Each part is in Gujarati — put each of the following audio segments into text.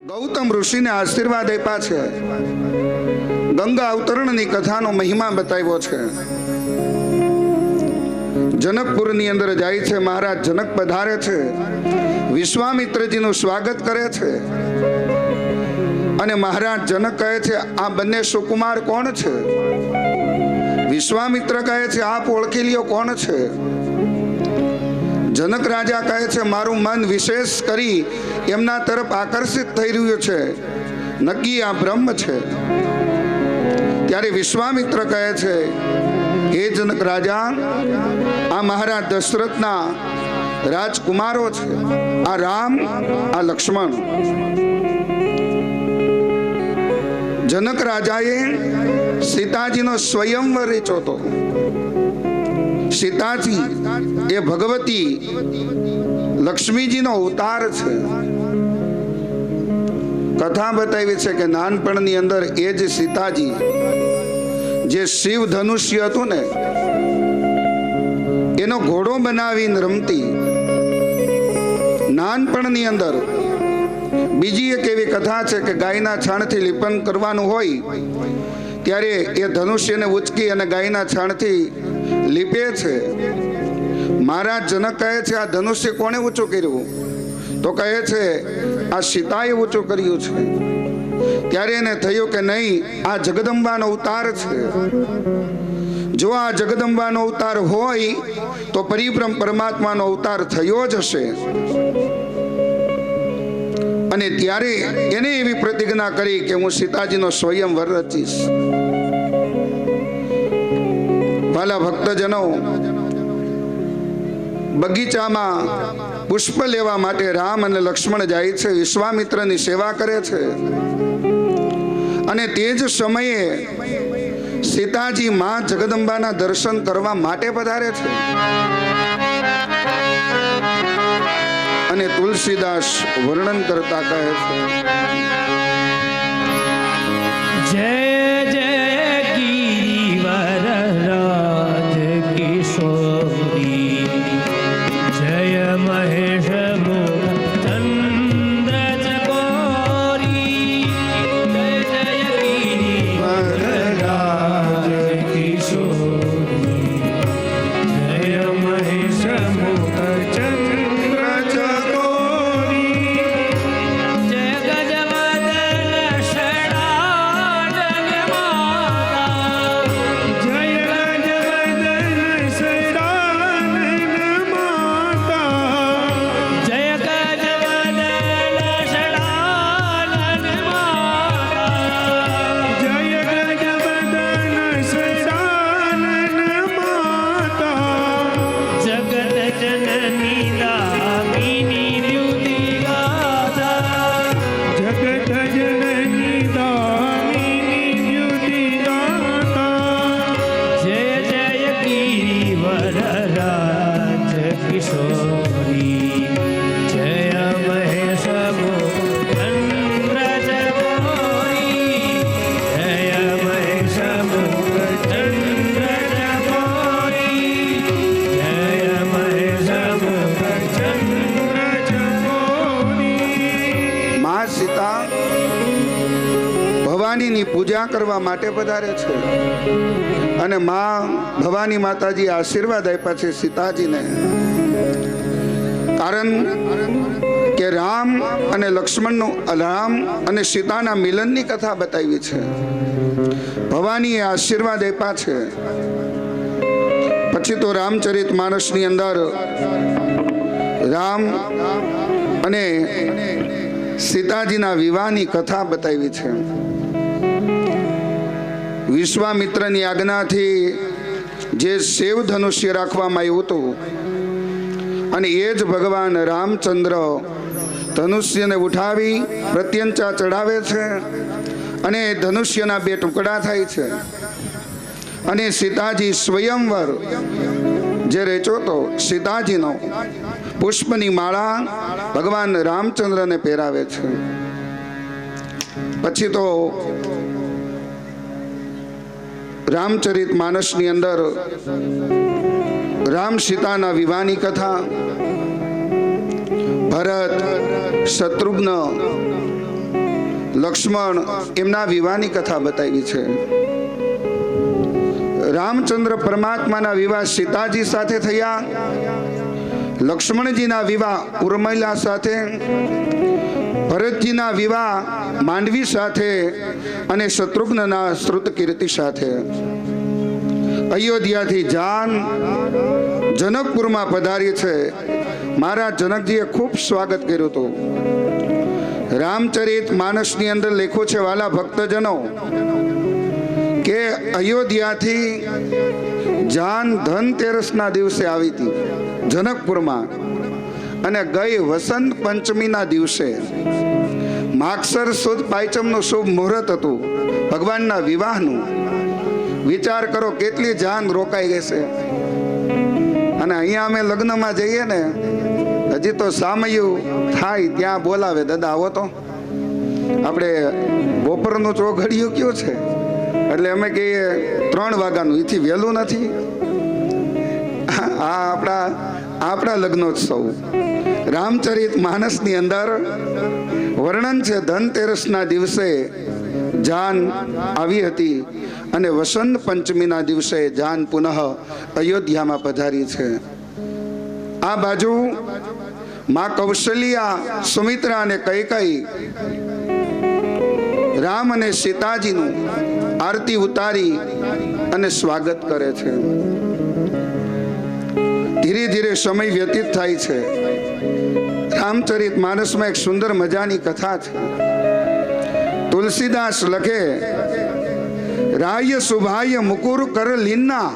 ગૌતમ ઋષિને આશીર્વાદ આપ્યા છે. ગંગા અવતરણની કથાનો મહિમા બતાવ્યો છે. જનકપુરની અંદર જાય છે. મહારાજ જનક પધારે છે, વિશ્વામિત્રજીનું સ્વાગત કરે છે અને મહારાજ જનક કહે છે, આ બંને સુકુમાર કોણ છે? વિશ્વામિત્ર કહે છે, આપ ઓળખી લ્યો કોણ છે? જનક રાજા કહે છે, મારું મન વિશેષ કરી એમના તરફ આકર્ષિત થઈ રહ્યું છે, નક્કી આ બ્રહ્મ છે. ત્યારે વિશ્વામિત્ર કહે છે, હે જનક રાજા, આ મહારાજ દશરથના રાજકુમારો છે, આ રામ, આ લક્ષ્મણ. જનક રાજાએ સીતાજીનો સ્વયંવર રચ્યો હતો. સીતાજી એ ભગવતી લક્ષ્મીજીનો અવતાર છે. કથા બતાવી છે કે નાનપણની અંદર એ જ સીતાજી જે શિવ ધનુષ્ય હતું ને એનો ઘોડો બનાવીને રમતી. નાનપણની અંદર બીજી એક એવી કથા છે કે ગાયના છાણથી લીપન કરવાનું હોય ત્યારે એ ધનુષ્યને ઉચકી અને ગાયના છાણથી લીપે છે. મહારાજ જનક કહે છે, આ ધનુષ્ય કોણે ઊંચું કર્યું? તો કહે છે, આ સીતાએ ઊંચું કર્યું છે. ત્યારે એને થયું કે નહીં, આ જગદંબાનો અવતાર છે. જો આ જગદંબાનો અવતાર હોય તો પરિબ્રહ્મ પરમાત્માનો અવતાર થયો જ હશે. અને ત્યારે એને એવી પ્રતિજ્ઞા કરી કે હું સીતાજીનો સ્વયંવર રચીશ. વાલા ભક્તજનો, બગીચામાં પુષ્પ લેવા માટે રામ અને લક્ષ્મણ જાય છે, વિશ્વામિત્રની સેવા કરે છે. અને તે જ સમયે સીતાજી માં જગદંબાના દર્શન કરવા માટે પધારે છે. અને તુલસીદાસ વર્ણન કરતા કહે છે, જય જય ગિરિવર રાજ કિશોરી, જય મહેશ ચંદ્ર ચકોરી, જય જય ગિરિવર રાજ કિશોરી, જય મહેશ ભવાનીની પૂજા કરવા માટે પધારે છે. અને માં ભવાની માતાજી આશીર્વાદ આપ્યા છે સીતાજીને. કારણ કે રામ અને લક્ષ્મણનું, રામ અને સીતાના મિલનની કથા બતાવી છે. ભવાનીએ આશીર્વાદ આપ્યા છે. પછી તો રામચરિત માનસની અંદર રામ અને સીતાજીના વિવાહની કથા બતાવી છે. વિશ્વામિત્રની આજ્ઞાથી જે શિવ ધનુષ્ય રાખવામાં આવ્યું હતું અને એ જ ભગવાન રામચંદ્ર ધનુષ્યને ઉઠાવી પ્રત્યંચા ચડાવે છે અને ધનુષ્યના બે ટુકડા થાય છે. અને સીતાજી સ્વયંવર જે રચ્યો તો સીતાજીનો, પુષ્પની માળા ભગવાન રામચંદ્રને પહેરાવે છે. પછી તો રામચરિત માનસની અંદર રામ સીતાના વિવાહની કથા, ભરત, શત્રુઘ્ન લક્ષ્મણ એમના વિવાહની કથા બતાવી છે. રામચંદ્ર પરમાત્માના વિવાહ સીતાજી સાથે થયા, લક્ષ્મણજીના વિવાહ ઉર્મિલા સાથે, ભરતજીના વિવાહ માંડવી સાથે અને શત્રુઘ્નના શ્રુતકીર્તિ સાથે. અયોધ્યાથી જાન જનકપુરમાં પધારી છે. મારા જનકજીએ ખૂબ સ્વાગત કર્યું હતું. રામચરિત માનસની અંદર લખ્યું છે, વાલા ભક્તજનો, કે અયોધ્યાથી જાન ધનતેરસના દિવસે આવી હતી જનકપુરમાં, અને ગઈ વસંત પંચમીના દિવસે માગસર સુદ પાંચમનું શુભ મુહૂર્ત હતું ભગવાનના વિવાહનું. વિચાર કરો કેટલી જાન રોકાઈ ગઈ છે. અને અહીંયા અમે લગ્નમાં જઈએ ને, હજી તો સામયું થાય ત્યાં બોલાવે, દાદા આવો તો. આપણે બપોરનું ચોઘડિયું કયું છે, એટલે અમે કહીએ 3 વાગ્યાનું, એથી વહેલું નથી. આ આપણા લગ્નોત્સવ રામચરિત માનસની અંદર વર્ણન છે. ધનતેરસના દિવસે જાન આવી હતી અને વસંત પંચમીના દિવસે જાન પુનઃ અયોધ્યામાં પધારી છે. આ બાજુ માં કૌશલ્યા, સુમિત્રા અને કૈકેયી રામ અને સીતાજીનું આરતી ઉતારી અને સ્વાગત કરે છે. ધીરે ધીરે સમય વ્યતીત થાય છે. રામચરિત માનસમાં એક સુંદર મજાની કથા છે. તુલસીદાસ લખે, રાય શુભાય મુકુર કર લીના,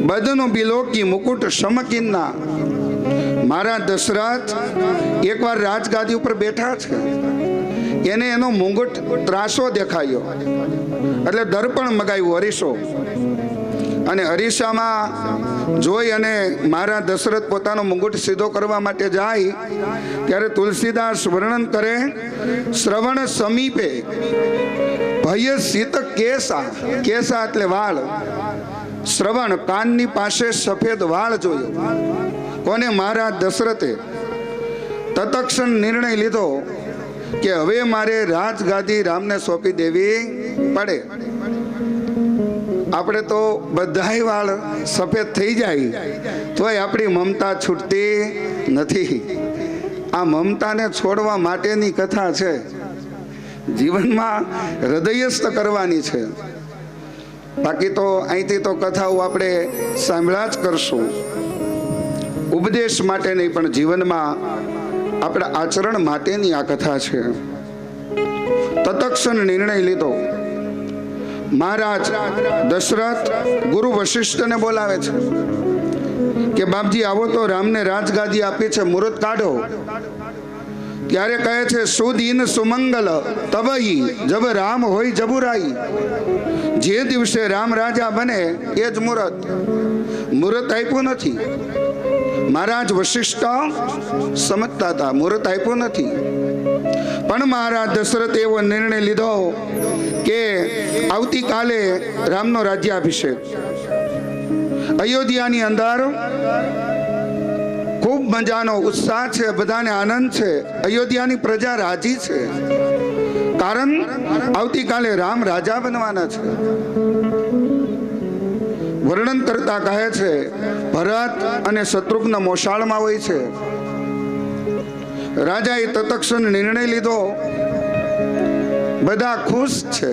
બદનો બિલોકી મુકુટ સમકિન્ના. મારા દશરથ એકવાર રાજગાદી ઉપર બેઠા છે, એને એનો મુંગટ ત્રાસો દેખાયો, એટલે દર્પણ મગાવ્યું, અરીસો. અને અરીસામાં જોઈ અને મારા દશરથ પોતાનો મુંગટ સીધો કરવા માટે જાય ત્યારે તુલસીદાસ વર્ણન કરે, શ્રવણ સમીપે ભય સીત કેસા. કેસા એટલે વાળ. શ્રવણ કાનની પાસે સફેદ વાળ જોયો. કોને? મારા દશરથે. તત્ક્ષણ નિર્ણય લીધો કે હવે મારે રાજગાદી રામને સોંપી દેવી પડે. આપણે તો બધાય વાળ સફેદ થઈ જાય તોય આપણી મમતા છૂટતી નથી. આ મમતાને છોડવા માટેની કથા છે. જીવનમાં હૃદયસ્થ કરવાની છે. બાકી તો અહીંથી તો કથાઓ આપણે સાંભળ્યા જ કરશું, ઉપદેશ માટે નહીં, પણ જીવનમાં આપણા આચરણ માટેની આ કથા છે. તત્ક્ષણ નિર્ણય લીધો. મહારાજ દશરથ ગુરુ વશિષ્ઠને બોલાવે છે કે બાપજી આવો તો રામને રાજગાદી આપી છે, મુહૂર્ત કાઢો. ત્યારે કહે છે, સુદીન સુમંગલ તબઈ જબ રામ હોય જબુરાઈ. જે દિવસે રામ રાજા બને એ જ મુહૂર્ત. મુહૂર્ત આપ્યું નથી. મહારાજ વશિષ્ઠ સમજતા હતા, મુહૂર્ત આપ્યું નથી. પણ મહારાજ દશરથે એવો નિર્ણય લીધો કે આવતીકાલે રામનો રાજ્યાભિષેક. અયોધ્યાની અંદર ખૂબ મજાનો ઉત્સાહ છે, બધાને આનંદ છે. અયોધ્યાની પ્રજા રાજી છે, કારણ આવતીકાલે રામ રાજા બનવાના છે. વર્ણન કરતા કહે છે, ભરત અને શત્રુઘ્ન મોસાળમાં હોય છે. રાજાએ તત્ક્ષણ નિર્ણય લીધો. બધા ખુશ છે.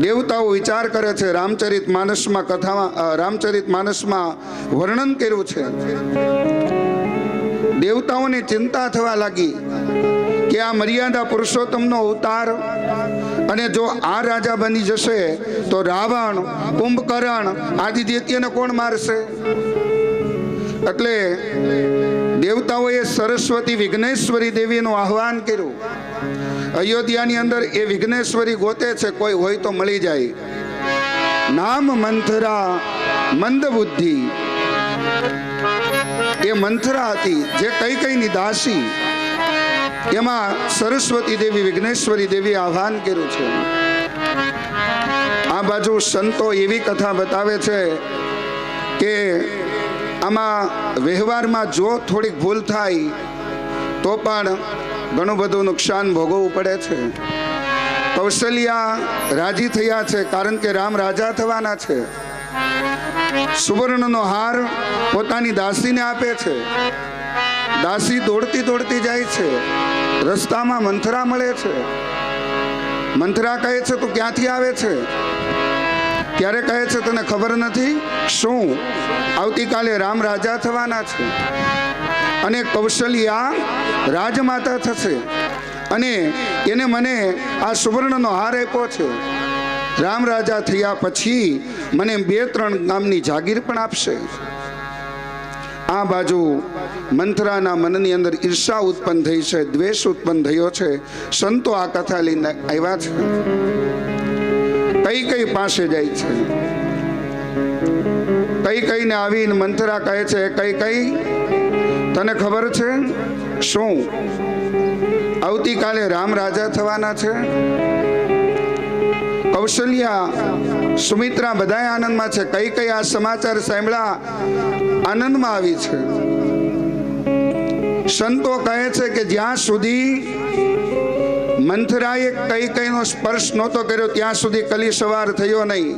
દેવતાઓ વિચાર કરે છે. રામચરિત માનસમાં કથામાં રામચરિત માનસમાં વર્ણન કર્યું છે. દેવતાઓને ચિંતા થવા લાગી કે આ મર્યાદા પુરુષોત્તમનો અવતાર, અને જો આ રાજા બની જશે તો રાવણ, કુંભકર્ણ આદિ દૈત્યને કોણ મારશે? એટલે દેવતાઓએ સરસ્વતી વિઘ્નેશ્વરી દેવીનું આહ્વાન કર્યું. અયોધ્યાની અંદર એ વિઘ્નેશ્વરી ગોતે છે, કોઈ હોય તો મળી જાય. નામ મંથરા મંદ બુદ્ધિ. એ મંથરા હતી જે કૈકેયીની દાસી. એમાં સરસ્વતી દેવી, વિઘ્નેશ્વરી દેવી આહ્વાન કર્યું છે. આ બાજુ સંતો એવી કથા બતાવે છે કે આમાં વ્યવહારમાં જો થોડીક ભૂલ થાય તો પણ ઘણું બધું નુકસાન ભોગવવું પડે છે. કૌશલ્યા રાજી થયા છે કારણ કે રામ રાજા થવાના છે. સુવર્ણનો હાર પોતાની દાસીને આપે છે. દાસી દોડતી દોડતી જાય છે. રસ્તામાં મંથરા મળે છે. મંથરા કહે છે તું ક્યાંથી આવે છે? ત્યારે કહે છે તને ખબર નથી શું આવતીકાલે રામ રાજા થવાના છે અને કૌશલ્યા રાજમાતા થશે અને એને મને આ સુવર્ણનો હાર આપ્યો છે. રામ રાજા થયા પછી મને 2-3 ગામની જાગીર પણ આપશે. આ બાજુ મંથરાના મનની અંદર ઈર્ષા ઉત્પન્ન થઈ છે, દ્વેષ ઉત્પન્ન થયો છે. સંતો આ કથા લઈને આવ્યા છે. કઈ પાસે જાય છે. કઈને આવીને મંથરા કહે છે કઈ તને ખબર છે શું આવતીકાલે રામ રાજા થવાના છે? કૌશલ્યા સુમિત્રા બધાય આનંદમાં છે. કઈ આ સમાચાર સાંભળ્યા આનંદમાં આવી છે. સંતો કહે છે કે જ્યાં સુધી મંથરાએ કઈનો સ્પર્શ નહોતો કર્યો ત્યાં સુધી કલી સવાર થયો નહીં.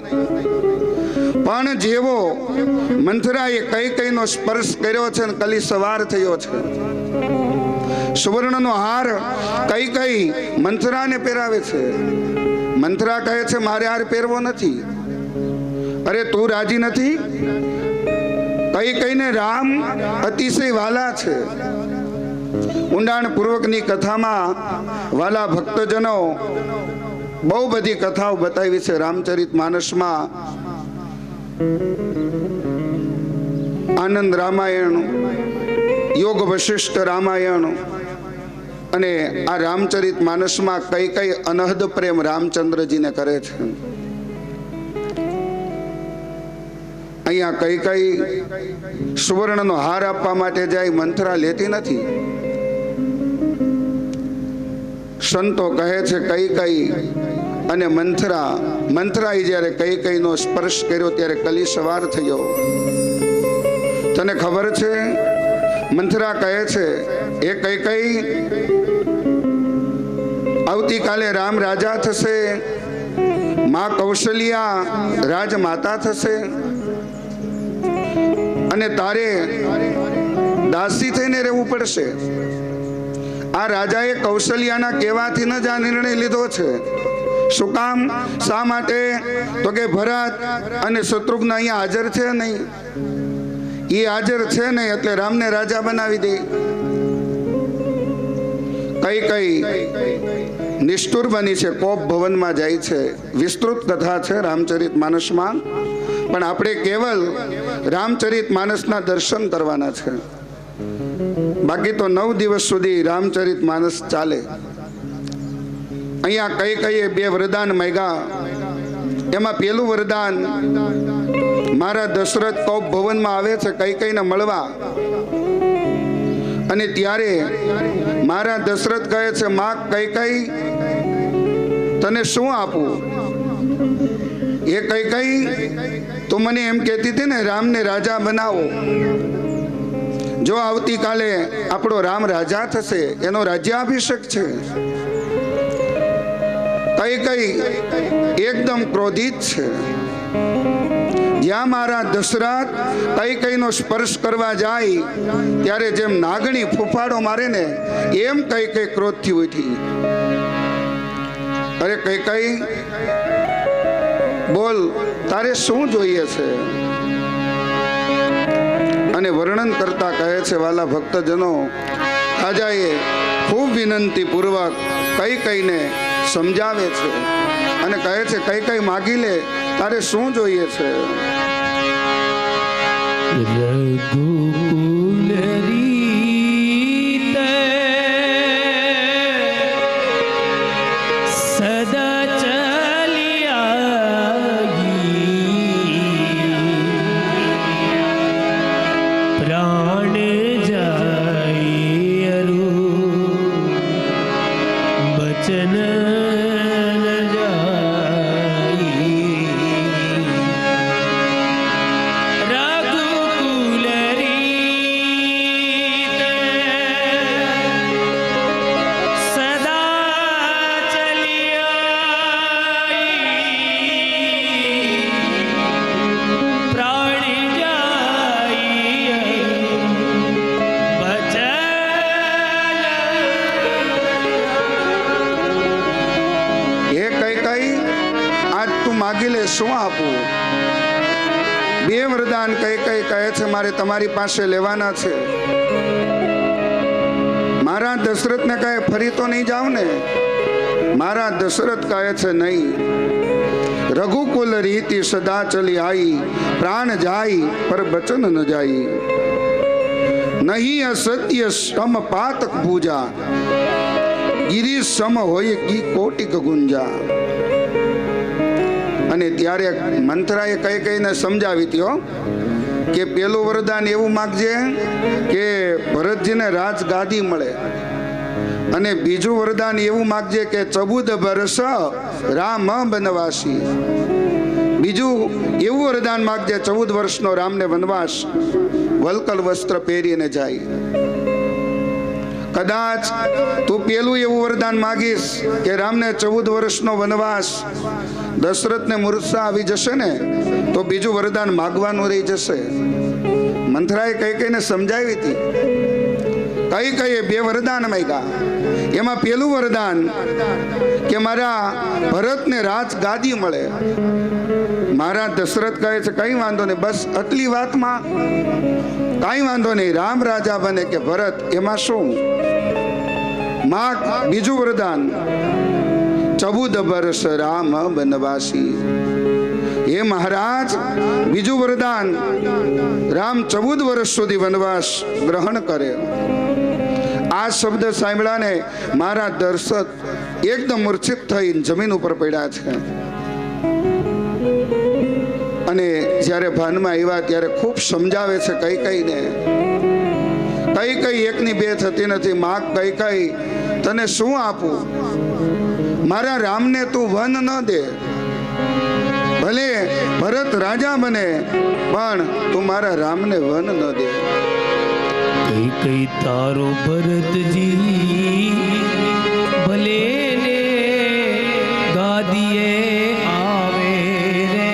પણ જેવો મંથરાએ કઈનો સ્પર્શ કર્યો છે કલી સવાર થયો છે. સુવર્ણનો હાર કઈ મંથરાને પહેરાવે છે. મંથરા કહે છે મારે હાર પહેરવો નથી. અરે તું રાજી નથી? કઈને રામ અતિશય વાલા છે. ઊંડાણપૂર્વકની કથામાં વાલા ભક્તજનો બહુ બધી કથાઓ બતાવી છે. રામચરિત માનસમાં આનંદ રામાયણ, યોગ વશિષ્ઠ રામાયણ અને આ રામચરિત માનસમાં કઈ અનહદ પ્રેમ રામચંદ્રજીને કરે છે. અહીંયા કઈ સુવર્ણનો હાર આપવા માટે જાય, મંથરા લેતી નથી. સંતો કહે છે કઈ અને મંથરાએ જ્યારે કઈનો સ્પર્શ કર્યો ત્યારે કલી સવાર થયો. તને ખબર છે? મંથરા કહે છે એ કઈ આવતીકાલે રામ રાજા થશે, માં કૌશલ્યા રાજમાતા થશે અને તારે દાસી થઈને રહેવું પડશે. આ રાજાએ કૌશલ્યાના કહેવાથી ન જ આ નિર્ણય લીધો છે. શું કામ? શા માટે? તો કે ભરત અને શત્રુઘ્ન અહીંયા હાજર છે નહીં. એ હાજર છે નહીં એટલે રામને રાજા બનાવી દે. કઈ નિષ્ઠુર બની છે, કોપ ભવનમાં જાય છે. વિસ્તૃત કથા છે રામચરિત માનસમાં, પણ આપણે કેવલ રામચરિત માનસના દર્શન કરવાના છે. બાકી તો 9 દિવસ સુધી રામચરિત માનસ ચાલે. અહીંયા કઈ 2 વરદાન માંગ્યા. એમાં પેલું વરદાન મારા દશરથ કૌપ ભવનમાં આવે છે કઈને મળવા અને ત્યારે મારા દશરથ કહે છે માં કઈ તને શું આપું? એ કઈ તો મને એમ કહેતી હતી ને રામને રાજા બનાવો. જો આવતીકાલે આપણો રામ રાજા થશે, એનો રાજ્યાભિષેક છે. કઈ એકદમ ક્રોધિત છે. જ્યાં મારા દશરથ કઈનો સ્પર્શ કરવા જાય ત્યારે જેમ નાગણી ફૂફાડો મારે ને એમ કઈ ક્રોધથી ઉઠી. અરે કઈ બોલ તારે શું જોઈએ છે? અને વર્ણન કરતા કહે છે વાલા ભક્તજનો, રાજાએ ખૂબ વિનંતી પૂર્વક કઈને સમજાવે છે અને કહે છે કઈ માગી લે, તારે શું જોઈએ છે? રઘુકુલ રીતે સદા ચલી આવી, પ્રાણ જાય અરુ બચન માગી લે, શું આપું? બે વરદાન કઈ કઈ કહે છે મારે તમારી પાસે લેવાના છે. મારા દશરથને કહે ફરી તો નહીં જાવ ને? મારા દશરથ કહે છે નહીં. રઘુકુલ રીતિ સદા ચલી આઈ, પ્રાણ જાય પર બચન ન જાય. નહીં અસત્ય સમ પાતક પૂજા, ગિરી સમ હોય કી કોટિક ગુંજા. અને ત્યારે મંથરાએ કઈ કઈને સમજાવી હતી કે પેલું વરદાન એવું માગજે કે ભરતજીને રાજ ગાદી મળે, અને બીજું વરદાન એવું માગજે કે 14 વર્ષ રામ વનવાસી. બીજું એવું વરદાન માગજે 14 વર્ષનો રામને વનવાસ વલકલ વસ્ત્ર પહેરીને જાય. કદાચ તું પેલું એવું વરદાન માગીશ કે રામને 14 વર્ષનો વનવાસ, દશરથને મૂર્છા આવી જશે ને તો બીજું વરદાન માગવાનું રહી જશે. મંથરાએ કઈ કઈને સમજાવી હતી. કઈ કઈ બે વરદાન માંગ્યા. એમાં પેલું વરદાન કે મારા ભરતને રાજ ગાદી મળે. મારા દશરથ કહે છે કઈ વાંધો નહીં, બસ આટલી વાતમાં કઈ વાંધો નહીં, રામ રાજા બને કે ભરત, એમાં શું? માગ બીજું વરદાન 14 વર્ષ રામ વનવાસી. હે મહારાજ, બીજું વરદાન રામ 14 વર્ષ સુધી વનવાસ ગ્રહણ કરે. આ શબ્દ સાંભળાને મારા દર્શક એકદમ મૂર્છિત થઈ જમીન ઉપર પડ્યા છે. અને જ્યારે ભાનમાં આવ્યા ત્યારે ખૂબ સમજાવે છે કઈ કઈને. કઈ કઈ એકની બે થતી નથી. માગ કઈ કઈ તને શું આપું? મારા રામને તું વન ન દે, ભલે ભરત રાજા બને પણ તું મારા રામને વન ન દે. કઈ કઈ તારો ભરતજી ભલે ને ગાદીએ આવે રે,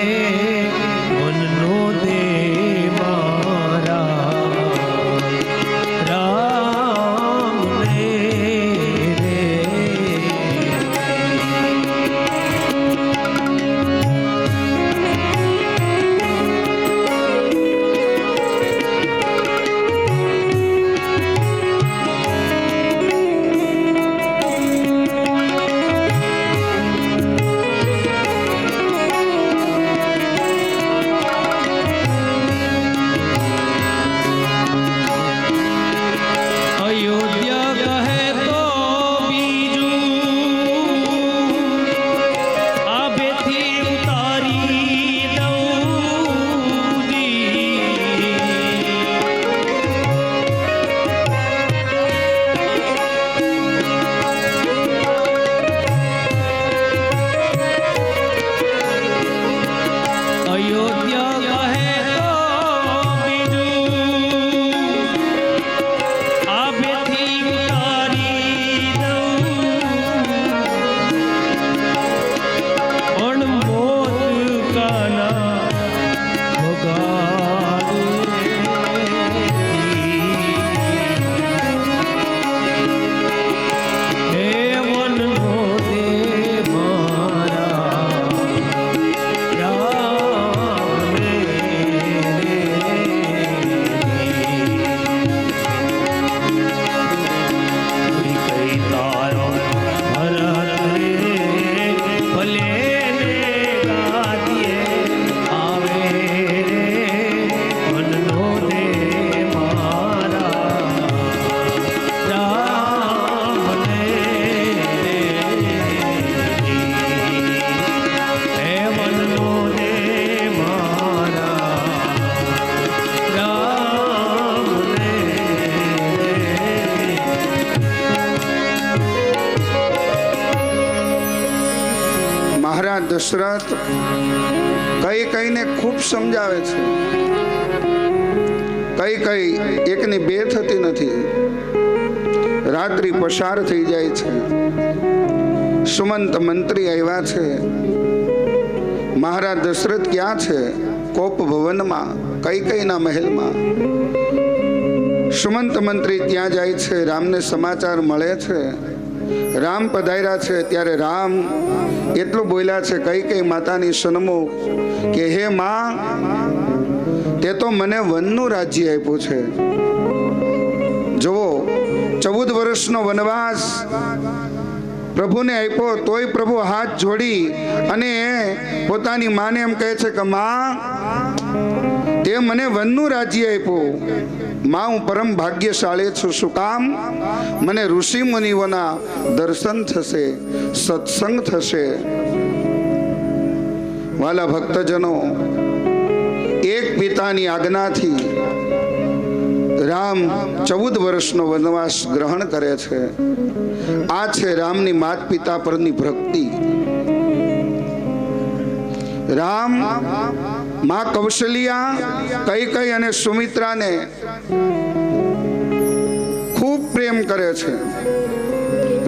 મનનો દે મારા રામને રે. અયોધ્યા કહે તો બીજું આભેથી ઉતારી દઉં જી. અયોધ્યા કહે તો બીજું આભેથી ઉતારી દઉં, પણ મોત કાના ભગાડે. હે વનનો દે મારા રામને રે. કઈ તારો ભરત રે ભલે ને ગાદીએ આવે રે, મનનો દે મારા રામને રે. હે મનનો દે મારા રામને રે. મહારાજ દશરથ કઈ કઈને ખૂબ સમજાવે છે. કઈ કઈ એકની બે થતી નથી. રાત્રિ પસાર થઈ જાય છે. સુમંત મંત્રી આવ્યા છે. મહારાજ દશરથ ક્યાં છે? કોપ ભવનમાં, કઈ કઈના મહેલમાં. સુમંત મંત્રી ત્યાં જાય છે. રામને સમાચાર મળે છે રામ પધાર્યા છે ત્યારે રામ એટલું બોલ્યા છે કઈ માતાની સન્મુખ કે હે માં, તે તો મને વનનું રાજ્ય આપ્યું છે. જુઓ, 14 વર્ષનો વનવાસ પ્રભુને આપ્યો, તોય પ્રભુ હાથ જોડી અને પોતાની માને એમ કહે છે કે માં, તે મને વનનું રાજ્ય આપ્યું. માં, હું પરમ ભાગ્યશાળી છું. શું કામ? મને ઋષિ મુનિઓના દર્શન થશે, સત્સંગ થશે. વાલા ભક્તજનો, એક પિતાની આજ્ઞાથી રામ 14 વર્ષનો વનવાસ ગ્રહણ કરે છે. આ છે રામની માત પિતા પરની ભક્તિ. રામ માં કૌશલ્યા, કૈકેયી અને સુમિત્રાને ખૂબ પ્રેમ કરે છે.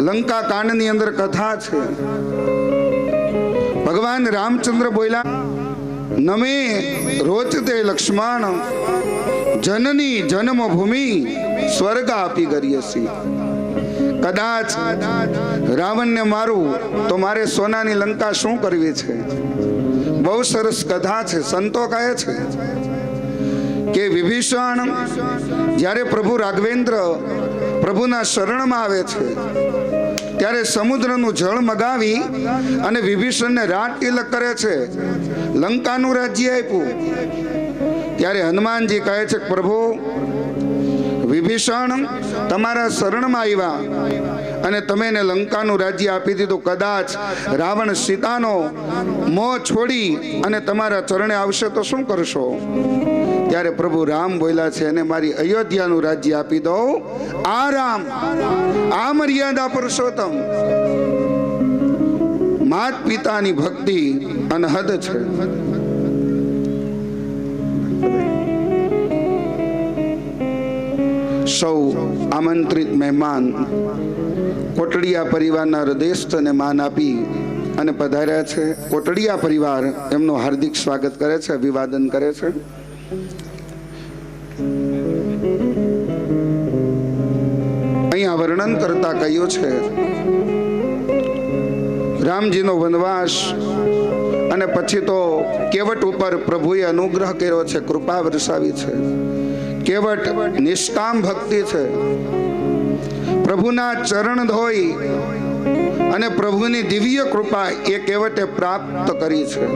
લંકા કાંડની અંદર કથા છે. ભગવાન રામચંદ્ર બોલ્યા, નમે રોચતે લક્ષ્મણ જનની જન્મભૂમિ સ્વર્ગ આપી ગરીયસી. કદાચ રાવણને મારું તો મારે સોનાની લંકા શું કરવી છે. બહુ સરસ કથા છે. સંતો કહે છે કે વિભીષણ જ્યારે પ્રભુ રાઘવેન્દ્ર પ્રભુના શરણમાં આવે છે ત્યારે સમુદ્રનું જળ મગાવી અને વિભીષણને રાજ તિલક કરે છે, લંકાનું રાજ્ય આપ્યું. ત્યારે હનુમાનજી કહે છે, પ્રભુ વિભીષણ તમારા શરણમાં આવ્યા અને તમે એને લંકાનું રાજ્ય આપી દીધું. કદાચ રાવણ સીતાનો મોહ છોડી અને તમારા ચરણે આવશે તો શું કરશો? ત્યારે પ્રભુ રામ બોલ્યા છે, એને મારી અયોધ્યાનું રાજ્ય આપી દો. આ રામ, આ મર્યાદા પુરુષોત્તમ. માત પિતાની ભક્તિ અનહદ છે. સૌ આમંત્રિત મહેમાન કોટડિયા પરિવારના હૃદયસ્થને માન આપી અને પધાર્યા છે. કોટડિયા પરિવાર એમનું હાર્દિક સ્વાગત કરે છે, અભિવાદન કરે છે. અહીંયા વર્ણન કરતા કહ્યું છે રામજીનો વનવાસ અને પછી તો કેવટ ઉપર પ્રભુએ અનુગ્રહ કર્યો છે, કૃપા વરસાવી છે. કેવટ નિષ્કામ ભક્તિ છે. પ્રભુના ચરણ ધોઈ અને પ્રભુની દિવ્ય કૃપા એ કેવટે પ્રાપ્ત કરી છે.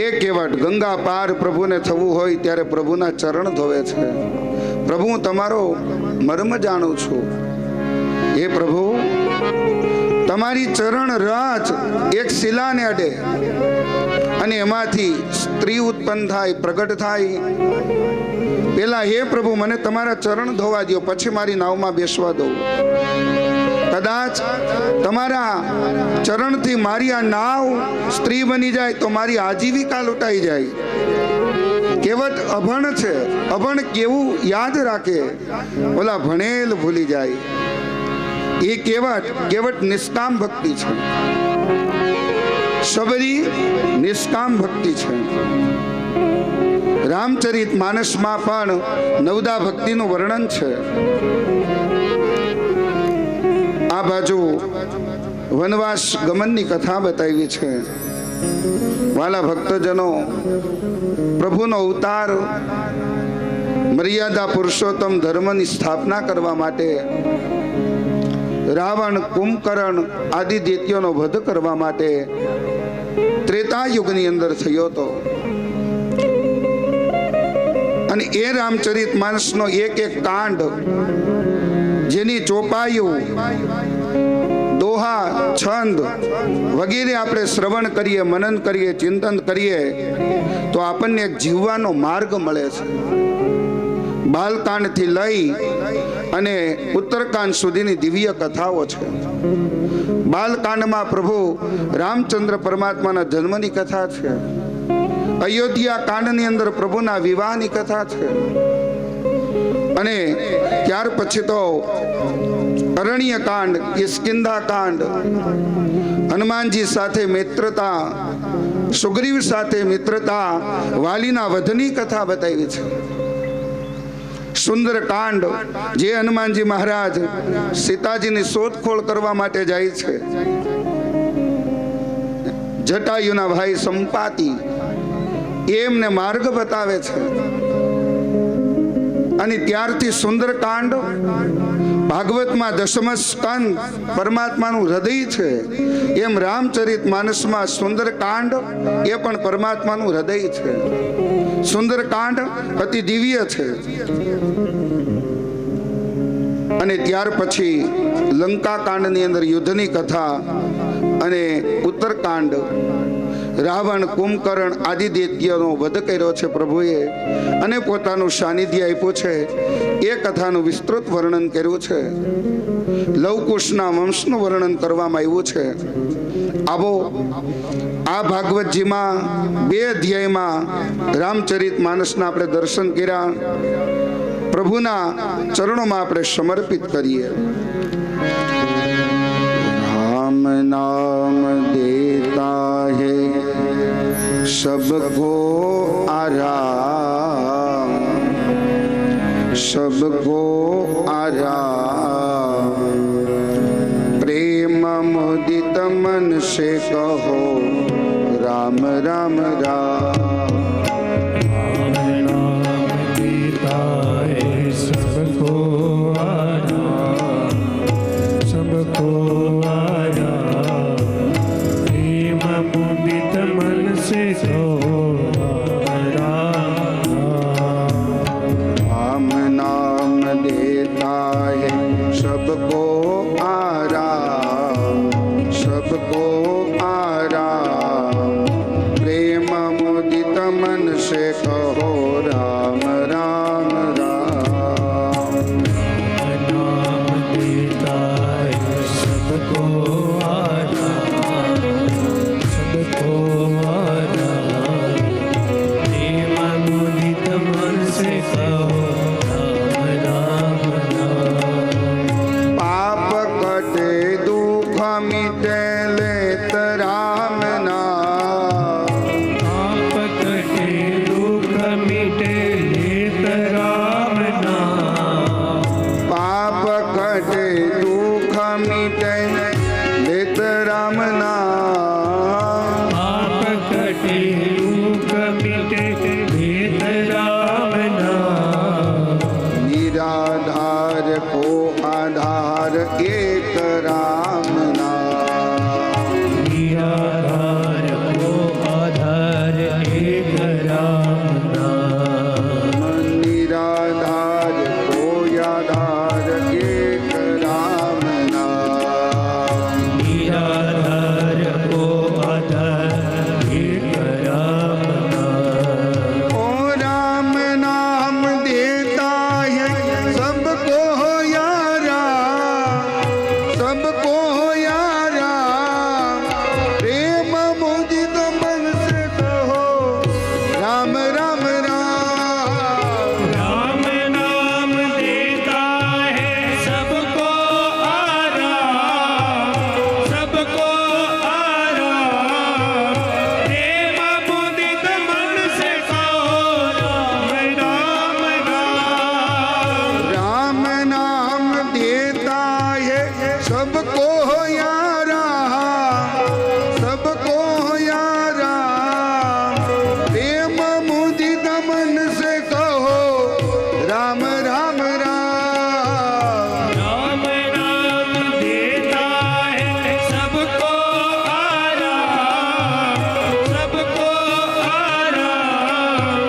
એ કેવટ ગંગા પાર પ્રભુને થવું હોય ત્યારે પ્રભુના ચરણ ધોવે છે. પ્રભુ, હું તમારો મર્મ જાણું છું. હે પ્રભુ, તમારી ચરણ રાજ એક શિલાને અડે અને એમાંથી સ્ત્રી ઉત્પન્ન થાય, પ્રગટ થાય. પેલા હે પ્રભુ, મને તમારા ચરણ ધોવા દો, પછી મારી નાવમાં બેસવા દો. કદાચ તમારા ચરણથી મારી આ નાવ સ્ત્રી બની જાય તો મારી આજીવિકા લૂંટાઈ જાય. કેવટ અભણ છે. અભણ કેવું યાદ રાખે? ઓલા ભણેલ ભૂલી જાય. એ કેવટ નિષ્કામ ભક્તિ છે. શબરી નિષ્કામ ભક્તિ છે. રામચરિત માનસમાં પણ નવદા ભક્તિનું વર્ણન છે. આ બાજુ વનવાસ ગમનની કથા બતાવી છે. વાલા ભક્તજનો, પ્રભુનો અવતાર મર્યાદા પુરુષોત્તમ ધર્મની સ્થાપના કરવા માટે, રાવણ, કુંભકર્ણ આદિ દૈત્યોનો વધ કરવા માટે ત્રેતા યુગની અંદર થયો હતો. અને એ રામચરિત માનસનો એક કાંડ જેની ચોપાયું, દોહા, છંદ વગેરે આપણે શ્રવણ કરીએ, મનન કરીએ, ચિંતન કરીએ તો આપણને એક જીવવાનો માર્ગ મળે છે. બાલકાંડથી લઈ અને ઉત્તરકાંડ સુધીની દિવ્ય કથાઓ છે. બાલકાંડમાં પ્રભુ રામચંદ્ર પરમાત્માના જન્મની કથા છે. અયોધ્યા કાંડની અંદર પ્રભુના વિવાહની કથા છે. અને ત્યાર પછી તો અરણ્ય કાંડ, કિષ્કિંધા કાંડ, હનુમાનજી સાથે મિત્રતા, સુગ્રીવ સાથે મિત્રતા, વાલીના વધની કથા બતાવી છે. સુંદર કાંડ જે હનુમાનજી મહારાજ સીતાજીની શોધખોળ કરવા માટે જાય છે. જટાયુના ભાઈ સંપાતિ એમને માર્ગ બતાવે છે અને ત્યારથી સુંદર કાંડ ભાગવતમાં દશમ સ્કંદ પરમાત્માનું હૃદય છે, એમ રામચરિત માનસમાં સુંદર કાંડ એ પણ પરમાત્માનું હૃદય છે. સુંદર કાંડ અતિ દિવ્ય છે. અને ત્યાર પછી લંકા કાંડની અંદર યુદ્ધની કથા અને ઉત્તરકાંડ રાવણ કુંભકર્ણ આદિ દૈત્યનો વધ કર્યો છે પ્રભુએ અને પોતાનું સાનિધ્ય આપ્યું છે. એ કથાનું વિસ્તૃત વર્ણન કર્યું છે. લવકુશના વંશનું વર્ણન કરવામાં આવ્યું છે. આવો આ ભાગવતજીમાં 2 અધ્યાયમાં રામચરિત માનસના આપણે દર્શન કર્યા. પ્રભુના ચરણોમાં આપણે સમર્પિત કરીએ. રામ નામ દેતા હે सबको आराम, सबको आराम, प्रेम मुदित मन से कहो राम राम राम. सबको आराम, सबको आराम, प्रेम मुदित मन से कहो राम नाम देता है सबको आराम, सबको आराम, प्रेम मुदित मन से कहो राम राम राम. नाम देता है सबको आराम, सबको आराम, प्रेम मुदित मन से कहो राम राम राम. पाप कटे दुख मिटे लेत राम नाम, पाप कटे दुख मिटे लेत राम नाम, पाप कटे दुख मिटे लेत राम नाम. पाप कटे दुख मिटे लेत राम नाम, निराधार को आधार एक राम नाम. निराधार को आधार एक राम नाम, निराधार को आधार एक राम नाम. निराधार को आधार एक राम नाम. ओ राम नाम देता है सबको यारा, सबको यारा, प्रेम मुदित मन से कहो राम राम राम. राम नाम देता है सबको आराम, सबको आराम, प्रेम मुदित मन से कहो राम राम राम. राम नाम देता है सबको यारा, सबको यारा, प्रेम मुदित मन से कहो राम राम राम. राम नाम देता है सबको आराम, सबको आराम,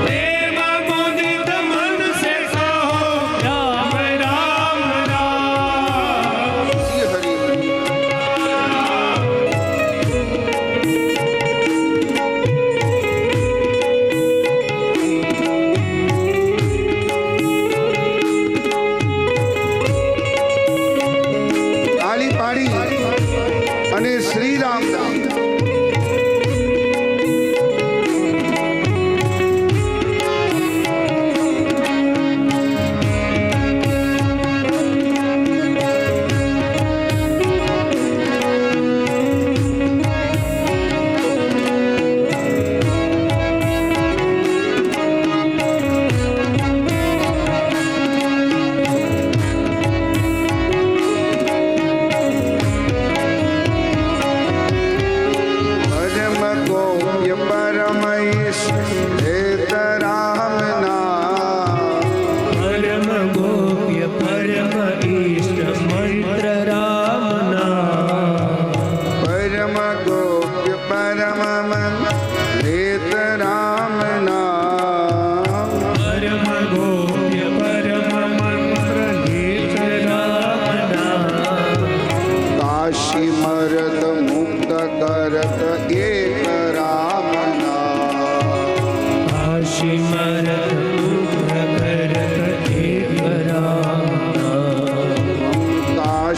प्रेम मुदित मन से कहो राम राम राम. श्री हरि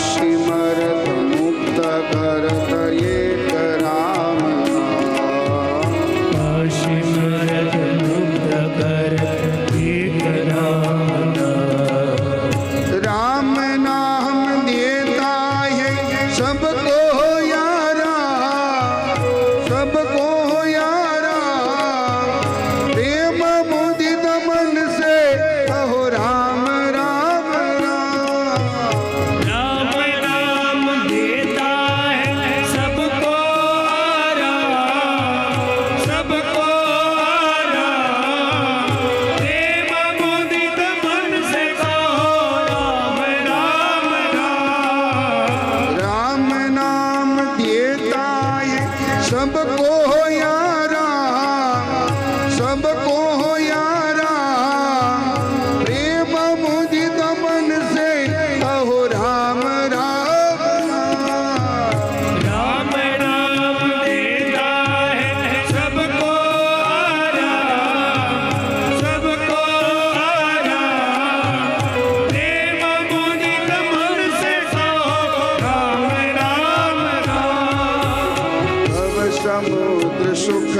સિમરત મુક્ત કરત એક રામ સિમરત મુક્ત કરત એક રામ राम नाम देता है सबको यारा सबको यारा प्रेम मुदित मन से कहो राम राम राम राम नाम देता है सबको आराम सबको आराम प्रेम मुदित मन से कहो राम राम राम राम नाम देता है सबको यारा सबको यारा प्रेम मुदित मन से कहो राम राम राम नाम देता है सबको आराम सबको आराम प्रेम मुदित मन से कहो राम राम राम भव समुद्र सुख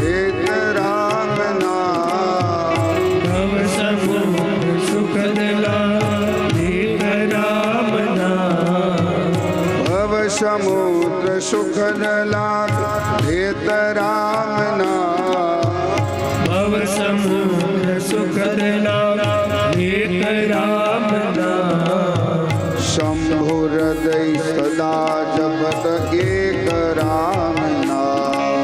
हेत राम नाम भव समुद्र सुखद लाभ राम नाम भव समुद्र सुख हेत राम नाम भव समुद्र सुखद लाभ राम नाम शंभु हृदय सदा जपत एक राम नाम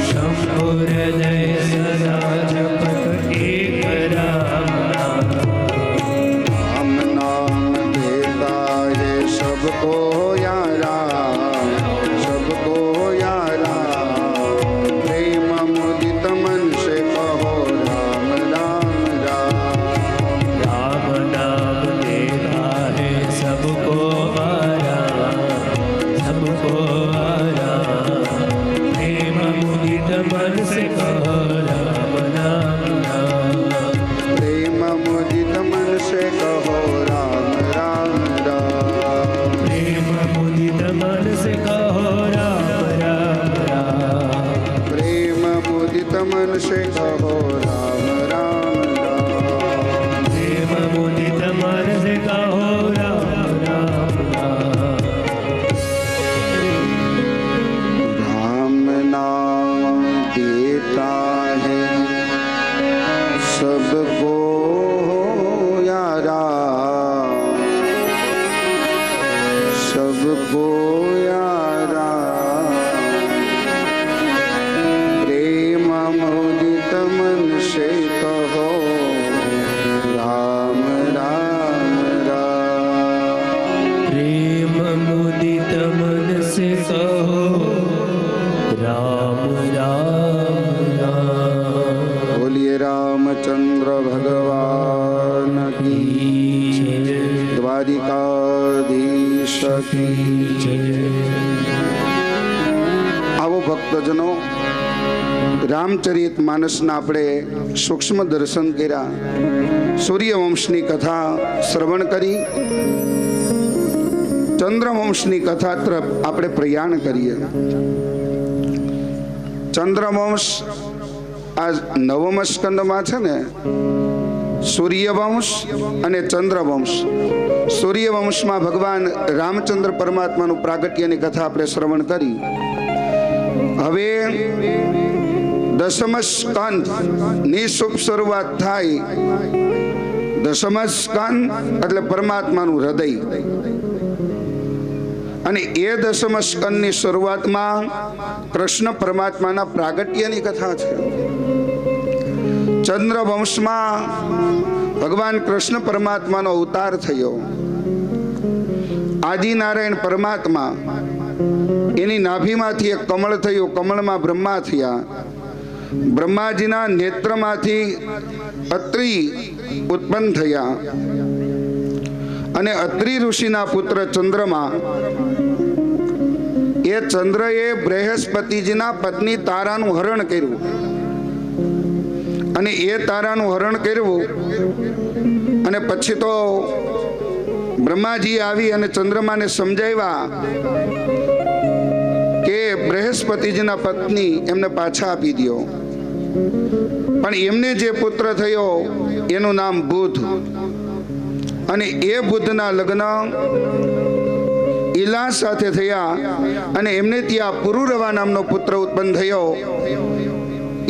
शंभु हृदय सदा जपत एक राम नाम राम नाम देता है सबको यारा सबको यारा प्रेम मुदित मन से कहो राम राम राम राम नाम देता है सबको आराम सबको आराम प्रेम मुदित मन से कहो राम नाम नाम प्रेम मुदित मन से कहो राम राम राम प्रेम मुदित मन से कहो राम राम राम प्रेम मुदित मन से कहो राम राम राम प्रेम मुदित मन से कहो राम राम राम राम नाम देता है सबको यारा सबको यारा प्रेम मुदित मन से कहो राम राम राम प्रेम मुदित मन से कहो राम राम राम बोलिए रामचंद्र भगवान की द्वारिकाधीश की આવો ભક્તજનો રામચરિત માનસના આપણે સૂક્ષ્મ દર્શન કર્યા સૂર્યવંશની કથા શ્રવણ કરી ચંદ્રવંશની કથા તરફ આપણે પ્રયાણ કરીએ ચંદ્રવંશ આ નવમ સ્કંદમાં છે ને સૂર્યવંશ અને ચંદ્રવંશ સૂર્યવંશમાં ભગવાન રામચંદ્ર પરમાત્માનું પ્રાગટ્યની કથા આપણે શ્રવણ કરી હવે દશમ સ્કંદ ની શુભ શરૂઆત થાય દશમ સ્કંદ એટલે પરમાત્માનું હૃદય અને એ દશમ સ્કંદની શરૂઆતમાં કૃષ્ણ પરમાત્માના પ્રાગટ્યની કથા છે ચંદ્રવંશમાં ભગવાન કૃષ્ણ પરમાત્માનો અવતાર થયો આદિનારાયણ પરમાત્મા એની નાભીમાંથી એક કમળ થયું કમળમાં બ્રહ્મા થયા બ્રહ્માજીના નેત્રમાંથી અત્રિ ઉત્પન્ન થયા અને અત્રિ ઋષિના પુત્ર ચંદ્રમા એ ચંદ્રએ બૃહસ્પતિજીના પત્ની તારાનું હરણ કર્યું અને એ તારાનું હરણ કર્યું અને પછી તો બ્રહ્માજી આવી અને ચંદ્રમાને સમજાવ્યા કે બૃહસ્પતિજીના પત્ની એમને પાછા આપી દો, પણ એમને જે પુત્ર થયો એનું નામ બુધ, અને એ બુધના લગ્ન ઈલા સાથે થયા અને એમને ત્યાં પુરુરવા નામનો પુત્ર ઉત્પન્ન થયો.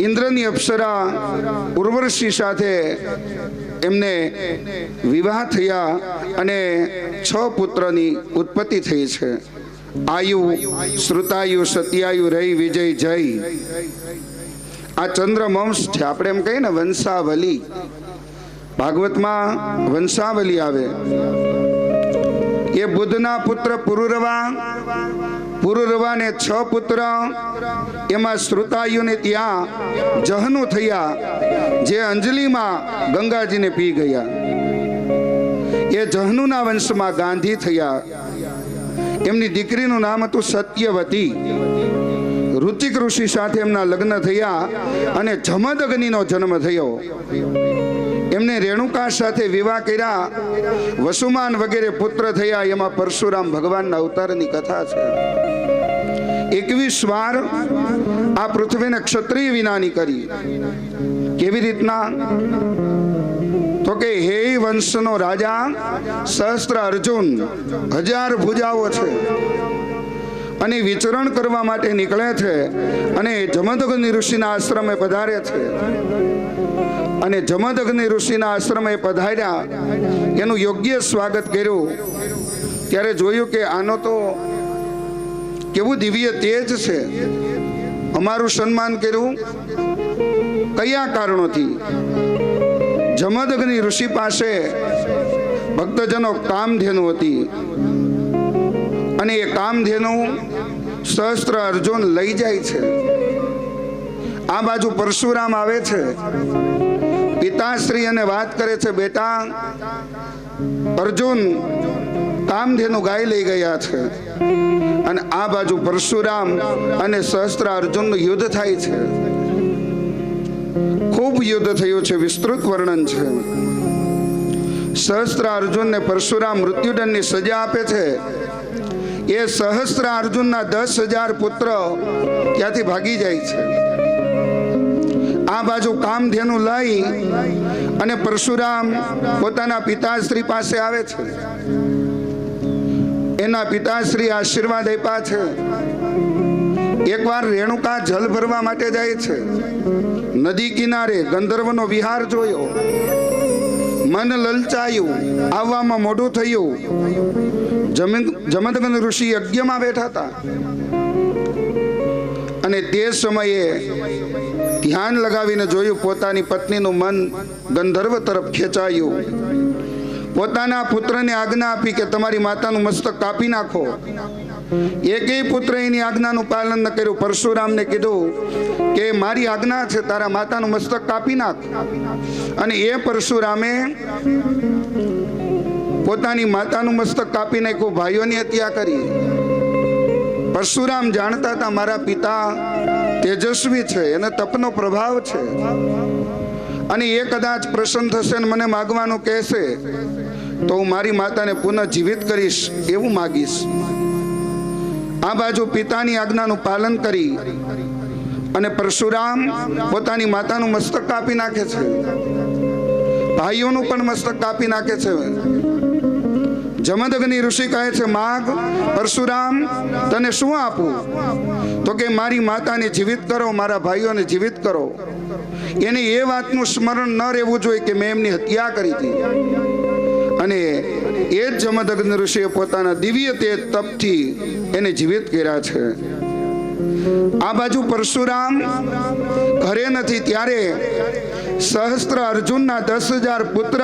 ઇન્દ્રની અપ્સરા ઉર્વશી સાથે એમને વિવાહ થયા અને 6 પુત્રની ઉત્પત્તિ થઈ છે. આયુ, શ્રુતાયુ, સત્યાયુ, રહી, વિજય, જય. આ ચંદ્રવંશ છે. આપણે એમ કહીએ ને વંશાવલી, ભાગવતમાં વંશાવલી આવે. એ બુધના પુત્ર પુરુરવા, પુરુરવાને 6 પુત્ર, એમાં શ્રુતાયુને ત્યાં જહનુ થયા, જે અંજલિમાં ગંગાજીને પી ગયા. એ જહનુના વંશમાં ગાંધી થયા. એમની દીકરીનું નામ હતું સત્યવતી. ઋતિક ઋષિ સાથે એમના લગ્ન થયા અને જમદગ્નિનો જન્મ થયો. એમને રેણુકા સાથે વિવાહ કર્યા, વસુમાન વગેરે પુત્ર થયા. એમાં પરશુરામ ભગવાનના અવતારની કથા છે. 21 વાર આ પૃથ્વીને ક્ષત્રિય વિનાની કરી. કેવી રીતના? તો કે હે વંશનો રાજા સહસ્ત્ર અર્જુન, 1000 ભુજાઓ છે અને વિચરણ કરવા માટે નીકળે છે અને જમદગ્નિ ઋષિના આશ્રમે પધારે છે. અને જમદગ્નિ ઋષિના આશ્રમે પધાર્યા, એનું યોગ્ય સ્વાગત કર્યું. ત્યારે જોયું કે આનો તો કેવું દિવ્ય તેજ છે, અમારું સન્માન કર્યું. કયા કારણોથી? જમદગ્નિ ઋષિ પાસે ભક્તજનો કામધેનુ હતી અને એ કામધેનુ સહસ્ત્ર અર્જુન લઈ જાય છે. આ બાજુ પરશુરામ આવે છે, પિતાશ્રી અને વાત કરે છે, બેટા અર્જુન કામધેનુ ગાય લઈ ગયા છે. અને આ બાજુ પરશુરામ અને સહસ્ત્ર અર્જુનનું યુદ્ધ થાય છે. ખૂબ યુદ્ધ થયું છે, વિસ્તૃત વર્ણન છે. સહસ્ત્ર અર્જુનને પરશુરામ મૃત્યુદંડની સજા આપે છે. એ સહસ્ત્ર અર્જુનના 10,000 પુત્ર ત્યાંથી ભાગી જાય છે. આ બાજુ કામધેનુ લઈ અને પરશુરામ પોતાના પિતાશ્રી પાસે આવે છે. એના પિતાશ્રી આશીર્વાદ આપ્યા છે. એકવાર રેણુકા જલ ભરવા માટે જાય છે. નદી કિનારે ગંધર્વનો વિહાર જોયો, મન લલચાયું, આવવામાં મોડું થયું. જમદગ્નિ ઋષિ યજ્ઞમાં બેઠા હતા અને તે સમયે ધ્યાન લગાવીને જોયું, પોતાની પત્નીનું મન ગંધર્વ તરફ ખેંચાયું. પોતાના પુત્રને આજ્ઞા આપી કે તમારી માતાનું મસ્તક કાપી નાખો. એકેય પુત્ર એની આજ્ઞાનું પાલન ન કર્યું. પરશુરામને કીધું કે મારી આજ્ઞા છે, તારા માતાનું મસ્તક કાપી નાખ. અને એ પરશુરામે પોતાની માતાનું મસ્તક કાપી નાખ્યું, ભાઈઓની હત્યા કરી. પરશુરામ જાણતા હતા મારા પિતા તેજસ્વી છે, એને તપનો પ્રભાવ છે અને એ કદાચ પ્રસન્ન થશે ને મને માગવાનું કહેશે તો હું મારી માતાને પુનઃ જીવિત કરીશ, એવું માગીશ. આ બાજુ પિતાની આજ્ઞાનું પાલન કરી અને પરશુરામ પોતાની માતાનું મસ્તક કાપી નાખે છે, ભાઈઓનું પણ મસ્તક કાપી નાખે છે. જમદગ્નિ ઋષિ કહે છે, માગ પરશુરામ, તને શું આપું? તો કે મારી માતાને જીવિત કરો, મારા ભાઈઓને જીવિત કરો. એને એ વાતનું સ્મરણ ન રહેવું જોઈએ કે મેં એમની હત્યા કરી હતી. અને એ જ જમદગ્નિ ઋષિએ પોતાના દિવ્ય તેજ તપથી એને જીવિત કર્યા છે. આ બાજુ પરશુરામ ઘરે નથી ત્યારે સહસ્ત્ર અર્જુનના 10,000 પુત્ર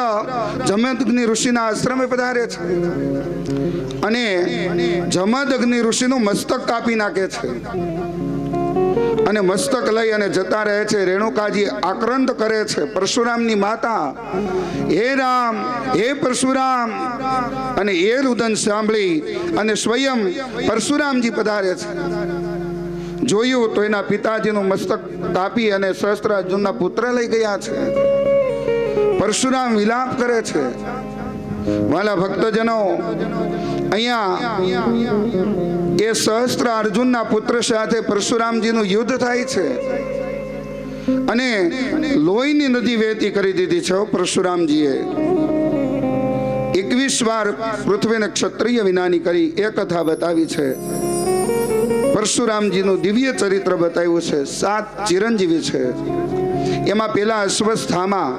જમદગ્નિ ઋષિના આશ્રમે પધારે છે અને જમદગ્નિ ઋષિનું મસ્તક કાપી નાખે છે અને મસ્તક લઈ અને જતા રહે છે. રેણુકાજી આક્રંદ કરે છે, પરશુરામની માતા, હે રામ, હે પરશુરામ. અને એ રુદન સાંભળી અને સ્વયં પરશુરામજી પધારે છે. જોયું તો એના પિતાજીનું મસ્તક કાપી અને સહસ્ત્ર અર્જુનના પુત્ર લઈ ગયા છે. પરશુરામ વિલાપ કરે છે વાલા ભક્તજનો, અહીંયા એ સહસ્ત્ર અર્જુનના પુત્ર સાથે પરશુરામજીનું યુદ્ધ થાય છે અને લોહીની નદી વહેતી કરી દીધી છે પરશુરામજીએ. 21 વાર પૃથ્વીને ક્ષત્રિય વિનાની કરી એ કથા બતાવી છે. પરશુરામજીનું દિવ્ય ચરિત્ર બતાવ્યું છે. 7 ચિરંજીવી છે. એમાં પેલા અશ્વસ્થામા,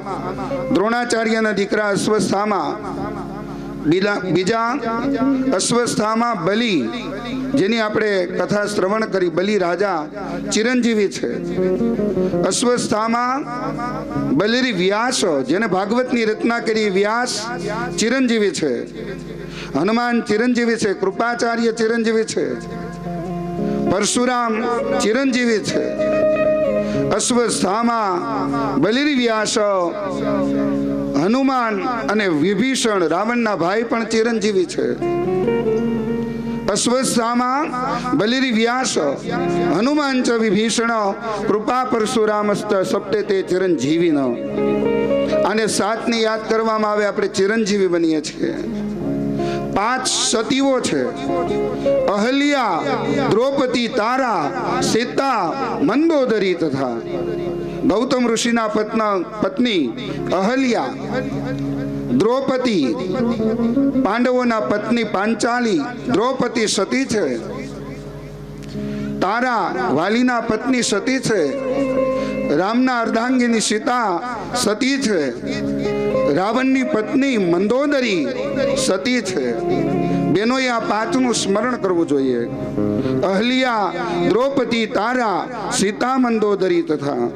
દ્રોણાચાર્યના દીકરા અશ્વસ્થામા, બીજા અશ્વસ્થામા બલિ, જેની આપણે કથા શ્રવણ કરી, બલિ રાજા ચિરંજીવી છે. અશ્વસ્થામા બલિરી વ્યાસ, જેને ભાગવતની રચના કરી, વ્યાસ ચિરંજીવી છે. હનુમાન ચિરંજીવી છે. કૃપાચાર્ય ચિરંજીવી છે. પરશુરામ ચિરંજીવી છે. અશ્વસ્થામા, બલિરી વ્યાસ, હનુમાન અને વિભીષણ રાવણના ભાઈ પણ ચિરંજીવી છે. અશ્વસ્થામા બલિરી વ્યાસ, હનુમાન ચ વિભીષણ, કૃપા પરશુરામસ્ત સપ્તે તે ચિરંજીવીન. આને 7 ની યાદ કરવામાં આવે, આપણે ચિરંજીવી બનીએ છીએ. 5 સતીઓ છે. અહલ્યા, દ્રૌપદી, તારા, સીતા, મંદોદરી તથા ગૌતમ ઋષિના પત્ની અહલ્યા, દ્રૌપદી, પાંડવોના પત્ની પાંચાલી, દ્રૌપદી સતી છે. તારા વાલીના પત્ની સતી છે. રામના અર્ધાંગીની સીતા સતી છે. રાવણની પત્ની મંદોદરી સતી છે. બેનોએ આ 5નું સ્મરણ કરવું જોઈએ. અહલ્યા, દ્રૌપદી, તારા, સીતા, મંદોદરી તથા.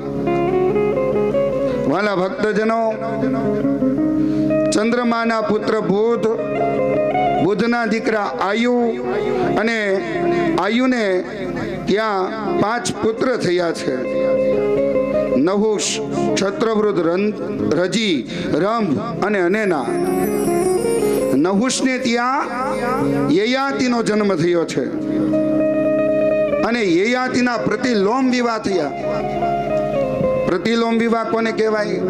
વાલા ભક્તજનો, ચંદ્રમાના પુત્ર બુધ, બુધના દીકરા આયુ, અને આયુને ત્યાં 5 પુત્ર થયા છે. નહુષ, છત્રવૃદ્ધ, રજી, રંભ અને અનેના. નહુષને ત્યાં યયાતિનો જન્મ થયો છે અને યયાતિના પ્રતિલોમ વિવાહ થયા. પ્રતિલોમ વિવાહ કોને કહેવાય?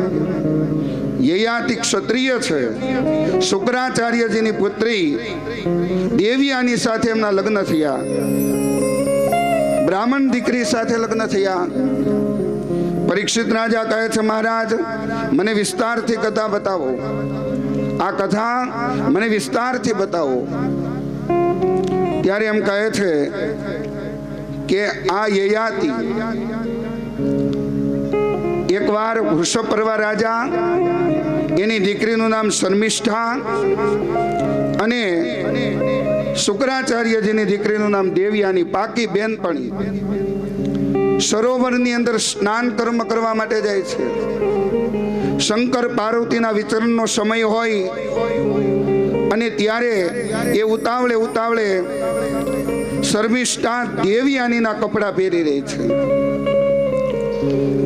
યયાતિ ક્ષત્રિય છે. શુક્રાચાર્યજીની પુત્રી દેવયાની સાથે એમના લગ્ન થયા. બ્રાહ્મણ દીકરી સાથે લગ્ન થયા. પરીક્ષિત રાજા કહે છે, મહારાજ મને વિસ્તારથી કથા બતાવો, આ કથા મને વિસ્તારથી બતાવો. ત્યારે એમ કહે છે કે આ યયાતિ એકવાર વૃષભપર્વા રાજા, એની દીકરીનું નામ શર્મિષ્ઠા, અને શુક્રાચાર્યજીની દીકરીનું નામ દેવયાની, પાકી બેનપણી, સરોવરની અંદર સ્નાન કર્મ કરવા માટે જાય છે. શંકર પાર્વતીના વિચરણનો સમય હોય અને ત્યારે એ ઉતાવળે શર્મિષ્ઠા દેવયાનીના કપડા પહેરી રહી છે.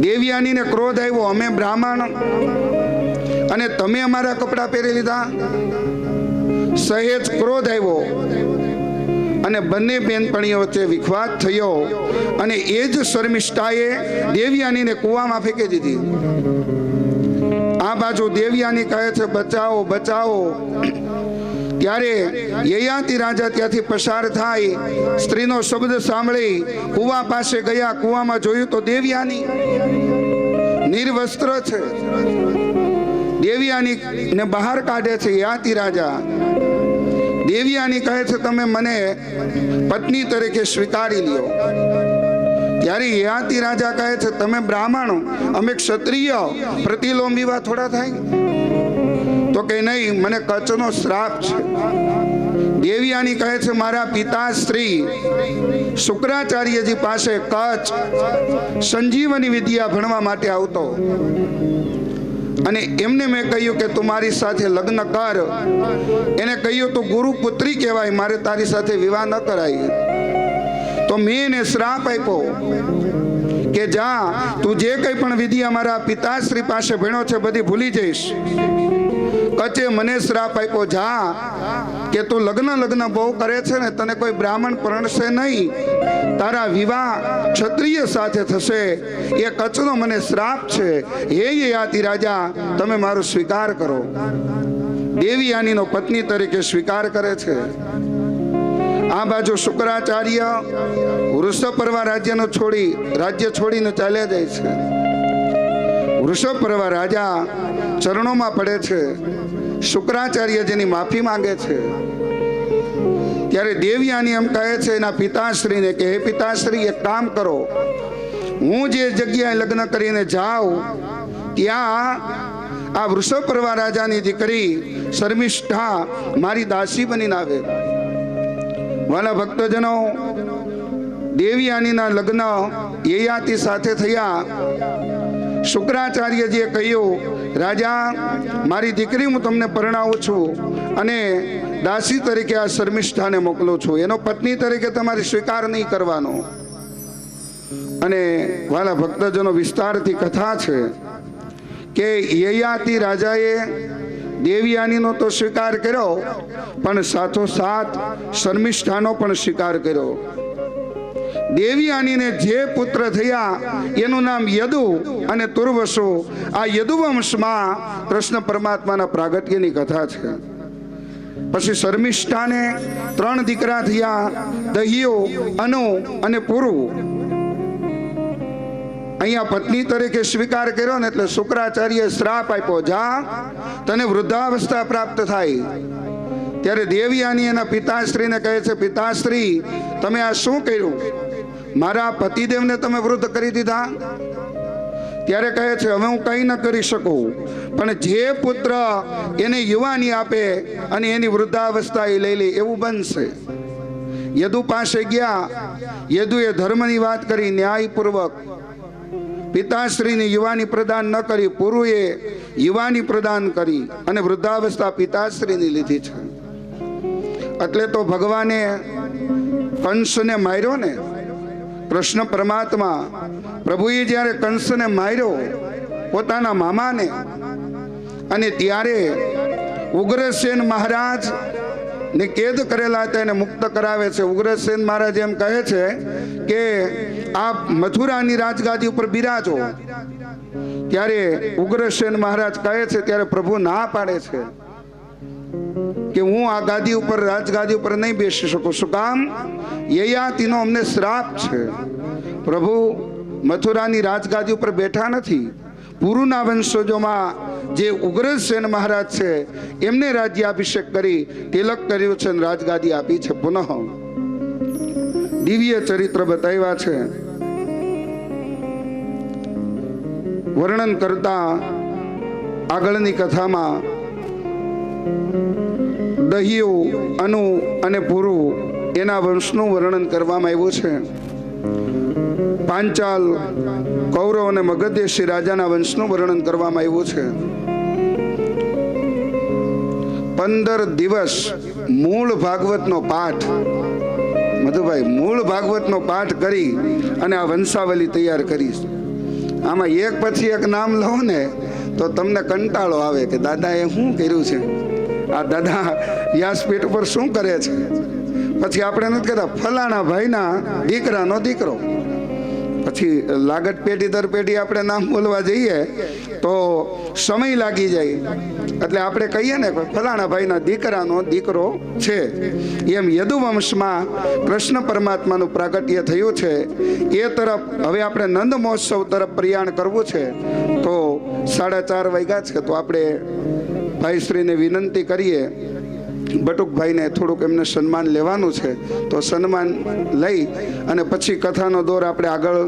દેવયાનીને ક્રોધ આવ્યો, અમે બ્રાહ્મણ અને તમે અમારા કપડા પહેરી લીધા. સહેજ ક્રોધ આવ્યો અને બંને બેનપણીઓ વચ્ચે વિખવાદ થયો અને એ જ શર્મિષ્ઠાએ દેવયાનીને કૂવામાં ફેંકી દીધી. આ બાજુ દેવયાની કહે છે, બચાવો બચાવો. ત્યારે યયાતિ રાજા ત્યાંથી પસાર થાય, સ્ત્રીનો શબ્દ સાંભળી કૂવા પાસે ગયા. કૂવામાં જોયું તો દેવયાની નિર્વસ્ત્ર છે. દેવયાની ને બહાર કાઢે છે યયાતિ રાજા. દેવયાની કહે છે, તમે મને પત્ની તરીકે સ્વીકારી લ્યો. ત્યારે યયાતિ રાજા કહે છે, તમે બ્રાહ્મણ, અમે ક્ષત્રિય, પ્રતિલોમ વિવાહ થોડા થાય? તો કે નહીં, મને કચ્છનો શ્રાપ છે. દેવયાની કહે છે, મારા પિતા શ્રી શુક્રાચાર્યજી પાસે કચ્છ સંજીવની વિદ્યા ભણવા માટે આવતો અને એમને મેં કહ્યું કે તું મારી સાથે લગ્ન કર. એને કહ્યું તું ગુરુ પુત્રી કહેવાય, મારે તારી સાથે વિવાહ ન કરાય. તો મેં એને શ્રાપ આપ્યો કે જા, તું જે કંઈ પણ વિદ્યા મારા પિતાશ્રી પાસે ભણ્યો છે બધી ભૂલી જઈશ. કચ્છે મને શ્રાપ આપ્યો, જા કે તું લગ્ન બહુ કરે છે ને, તને કોઈ બ્રાહ્મણ પરણશે નહીં, તારા વિવાહ ક્ષત્રિય સાથે થશે. એ કચ્છનો મને શ્રાપ છે. હે યયાતિ રાજા, તમે મારો સ્વીકાર કરો. દેવયાનીનો પત્ની તરીકે સ્વીકાર કરે છે. આ બાજુ શુક્રાચાર્ય વૃષભપર્વા રાજ્ય છોડીને ચાલ્યા જાય છે. વૃષભપર્વા રાજા ચરણોમાં પડે છે. શુક્રાચાર્ય જેની માફી માંગે છે. ત્યારે દેવયાની એમ કહે છે એના પિતાશ્રીને કે હે પિતાશ્રી, એક કામ કરો, હું જે જગ્યાએ લગ્ન કરીને જાઉં ત્યાં આ વૃષભપર્વા રાજાની દીકરી શર્મિષ્ઠા મારી દાસી બનીને આવે. વાલા ભક્તજનો, દેવયાનીના લગ્ન યયાતિ સાથે થયા. શુક્રાચાર્યજીએ કહ્યું, રાજા, મારી દીકરી હું તમને પરણાવું છું અને દાસી તરીકે આ શર્મિષ્ઠાને મોકલું છું. એનો પત્ની તરીકે તમારે સ્વીકાર નહીં કરવાનો. અને વાલા ભક્તજનો, વિસ્તારથી કથા છે કે યયાતિ રાજાએ દેવયાનીનો તો સ્વીકાર કર્યો, પણ સાથોસાથ શર્મિષ્ઠાનો પણ સ્વીકાર કર્યો. દેવયાનીને જે પુત્ર થયા એનું નામ યદુ અને તુર્વસુ. આ યદુવંશમાં કૃષ્ણ પરમાત્માના પ્રાગટ્યની કથા છે. પછી શર્મિષ્ઠાને 3 દીકરા થયા, દહ્યો, અનુ અને પુરુ. અહીંયા પત્ની તરીકે સ્વીકાર કર્યો ને એટલે શુક્રાચાર્ય શ્રાપ આપ્યો, જા, તને વૃદ્ધાવસ્થા પ્રાપ્ત થાય. ત્યારે દેવયાની એના પિતાશ્રીને કહે છે, પિતાશ્રી, તમે આ શું કર્યું? મારા પતિદેવને તમે વૃદ્ધ કરી દીધા. ત્યારે કહે છે, હવે હું કંઈ ન કરી શકું, પણ જે પુત્ર એને યુવાની આપે અને એની વૃદ્ધાવસ્થા એ લઈ લે એવું બનશે. યદુ પાસે ગયા. યદુએ ધર્મની વાત કરી, ન્યાયપૂર્વક પિતાશ્રીને યુવાની પ્રદાન ન કરી, પુરુએ યુવાની પ્રદાન કરી અને વૃદ્ધાવસ્થા પિતાશ્રીની લીધી છે. એટલે તો ભગવાને કંસને માર્યો ને, કૃષ્ણ પરમાત્મા પ્રભુએ જ્યારે કંસને માર્યો પોતાના મામાને, અને ત્યારે ઉગ્રસેન મહારાજ ને કેદ કરેલા હતા એને મુક્ત કરાવે છે. ઉગ્રસેન મહારાજ એમ કહે છે કે આપ મથુરાની રાજગાદી ઉપર બિરાજો. ત્યારે ઉગ્રસેન મહારાજ કહે છે, ત્યારે પ્રભુ ના પાડે છે કે હું આ ગાદી ઉપર, રાજગાદી ઉપર નહીં બેસી શકું. શું કામ? યયાતિનો અમને શ્રાપ છે. પ્રભુ મથુરાની રાજગાદી ઉપર બેઠા નથી. પુરુના વંશજોમાં જે ઉગ્રસેન મહારાજ છે એમને રાજ્યાભિષેક કરી તિલક કર્યું છે અને રાજગાદી આપી છે. પુનઃ દિવ્ય ચરિત્ર બતાવ્યા છે. વર્ણન કરતા આગળની કથામાં દહ્યુ, અનુ અને પુરુ એના વંશનું વર્ણન કરવામાં આવ્યું છે. પાંચાલ, કૌરવ અને મગધેશી રાજાના વંશનું વર્ણન કરવામાં આવ્યું છે. 15 દિવસ મૂળ ભાગવતનો પાઠ, મધુભાઈ, મૂળ ભાગવતનો પાઠ કરી અને આ વંશાવલી તૈયાર કરી. આમાં એક પછી એક નામ લો ને તો તમને કંટાળો આવે કે દાદાએ શું કર્યું છે, આ દાદા વ્યાસપીઠ ઉપર શું કરે છે. પછી આપણે નથી કહેતા ફલાણા ભાઈના દીકરાનો દીકરો. પછી લાગત પેઢી દર પેઢી આપણે નામ બોલવા જઈએ તો સમય લાગી જાય. એટલે આપણે કહીએ ને ફલાણા ભાઈના દીકરાનો દીકરો છે. એમ યદુવંશમાં કૃષ્ણ પરમાત્માનું પ્રાગટ્ય થયું છે. એ તરફ હવે આપણે નંદ મહોત્સવ તરફ પ્રયાણ કરવું છે. તો 4:30 વાગ્યા છે. તો આપણે ભાઈશ્રીને વિનંતી કરીએ, બટુકભાઈને થોડુંક એમને સન્માન લેવાનું છે. તો સન્માન લઈ અને પછી કથાનો દોર આપણે આગળ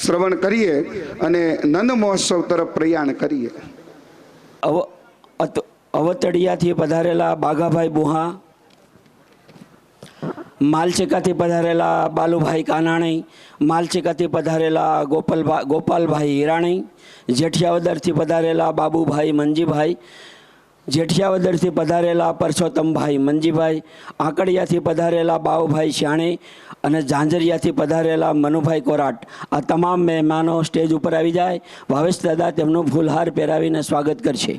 શ્રવણ કરીએ અને નંદ મહોત્સવ તરફ પ્રયાણ કરીએ. અવતડિયાથી પધારેલા બાઘાભાઈ બુહા, માલચેકાથી પધારેલા બાલુભાઈ કાનાણી, માલચેકાથી પધારેલા ગોપાલભાઈ હિરાણી, જેઠિયાવદરથી પધારેલા બાબુભાઈ મંજીભાઈ, જેઠિયાવદરથી પધારેલા પરસોત્તમભાઈ મંજીભાઈ, આંકડિયાથી પધારેલા બાવુભાઈ શ્યાણી અને ઝાંઝરિયાથી પધારેલા મનુભાઈ કોરાટ. આ તમામ મહેમાનો સ્ટેજ ઉપર આવી જાય. ભાવેશ દાદા તેમનું ફૂલહાર પહેરાવીને સ્વાગત કરશે.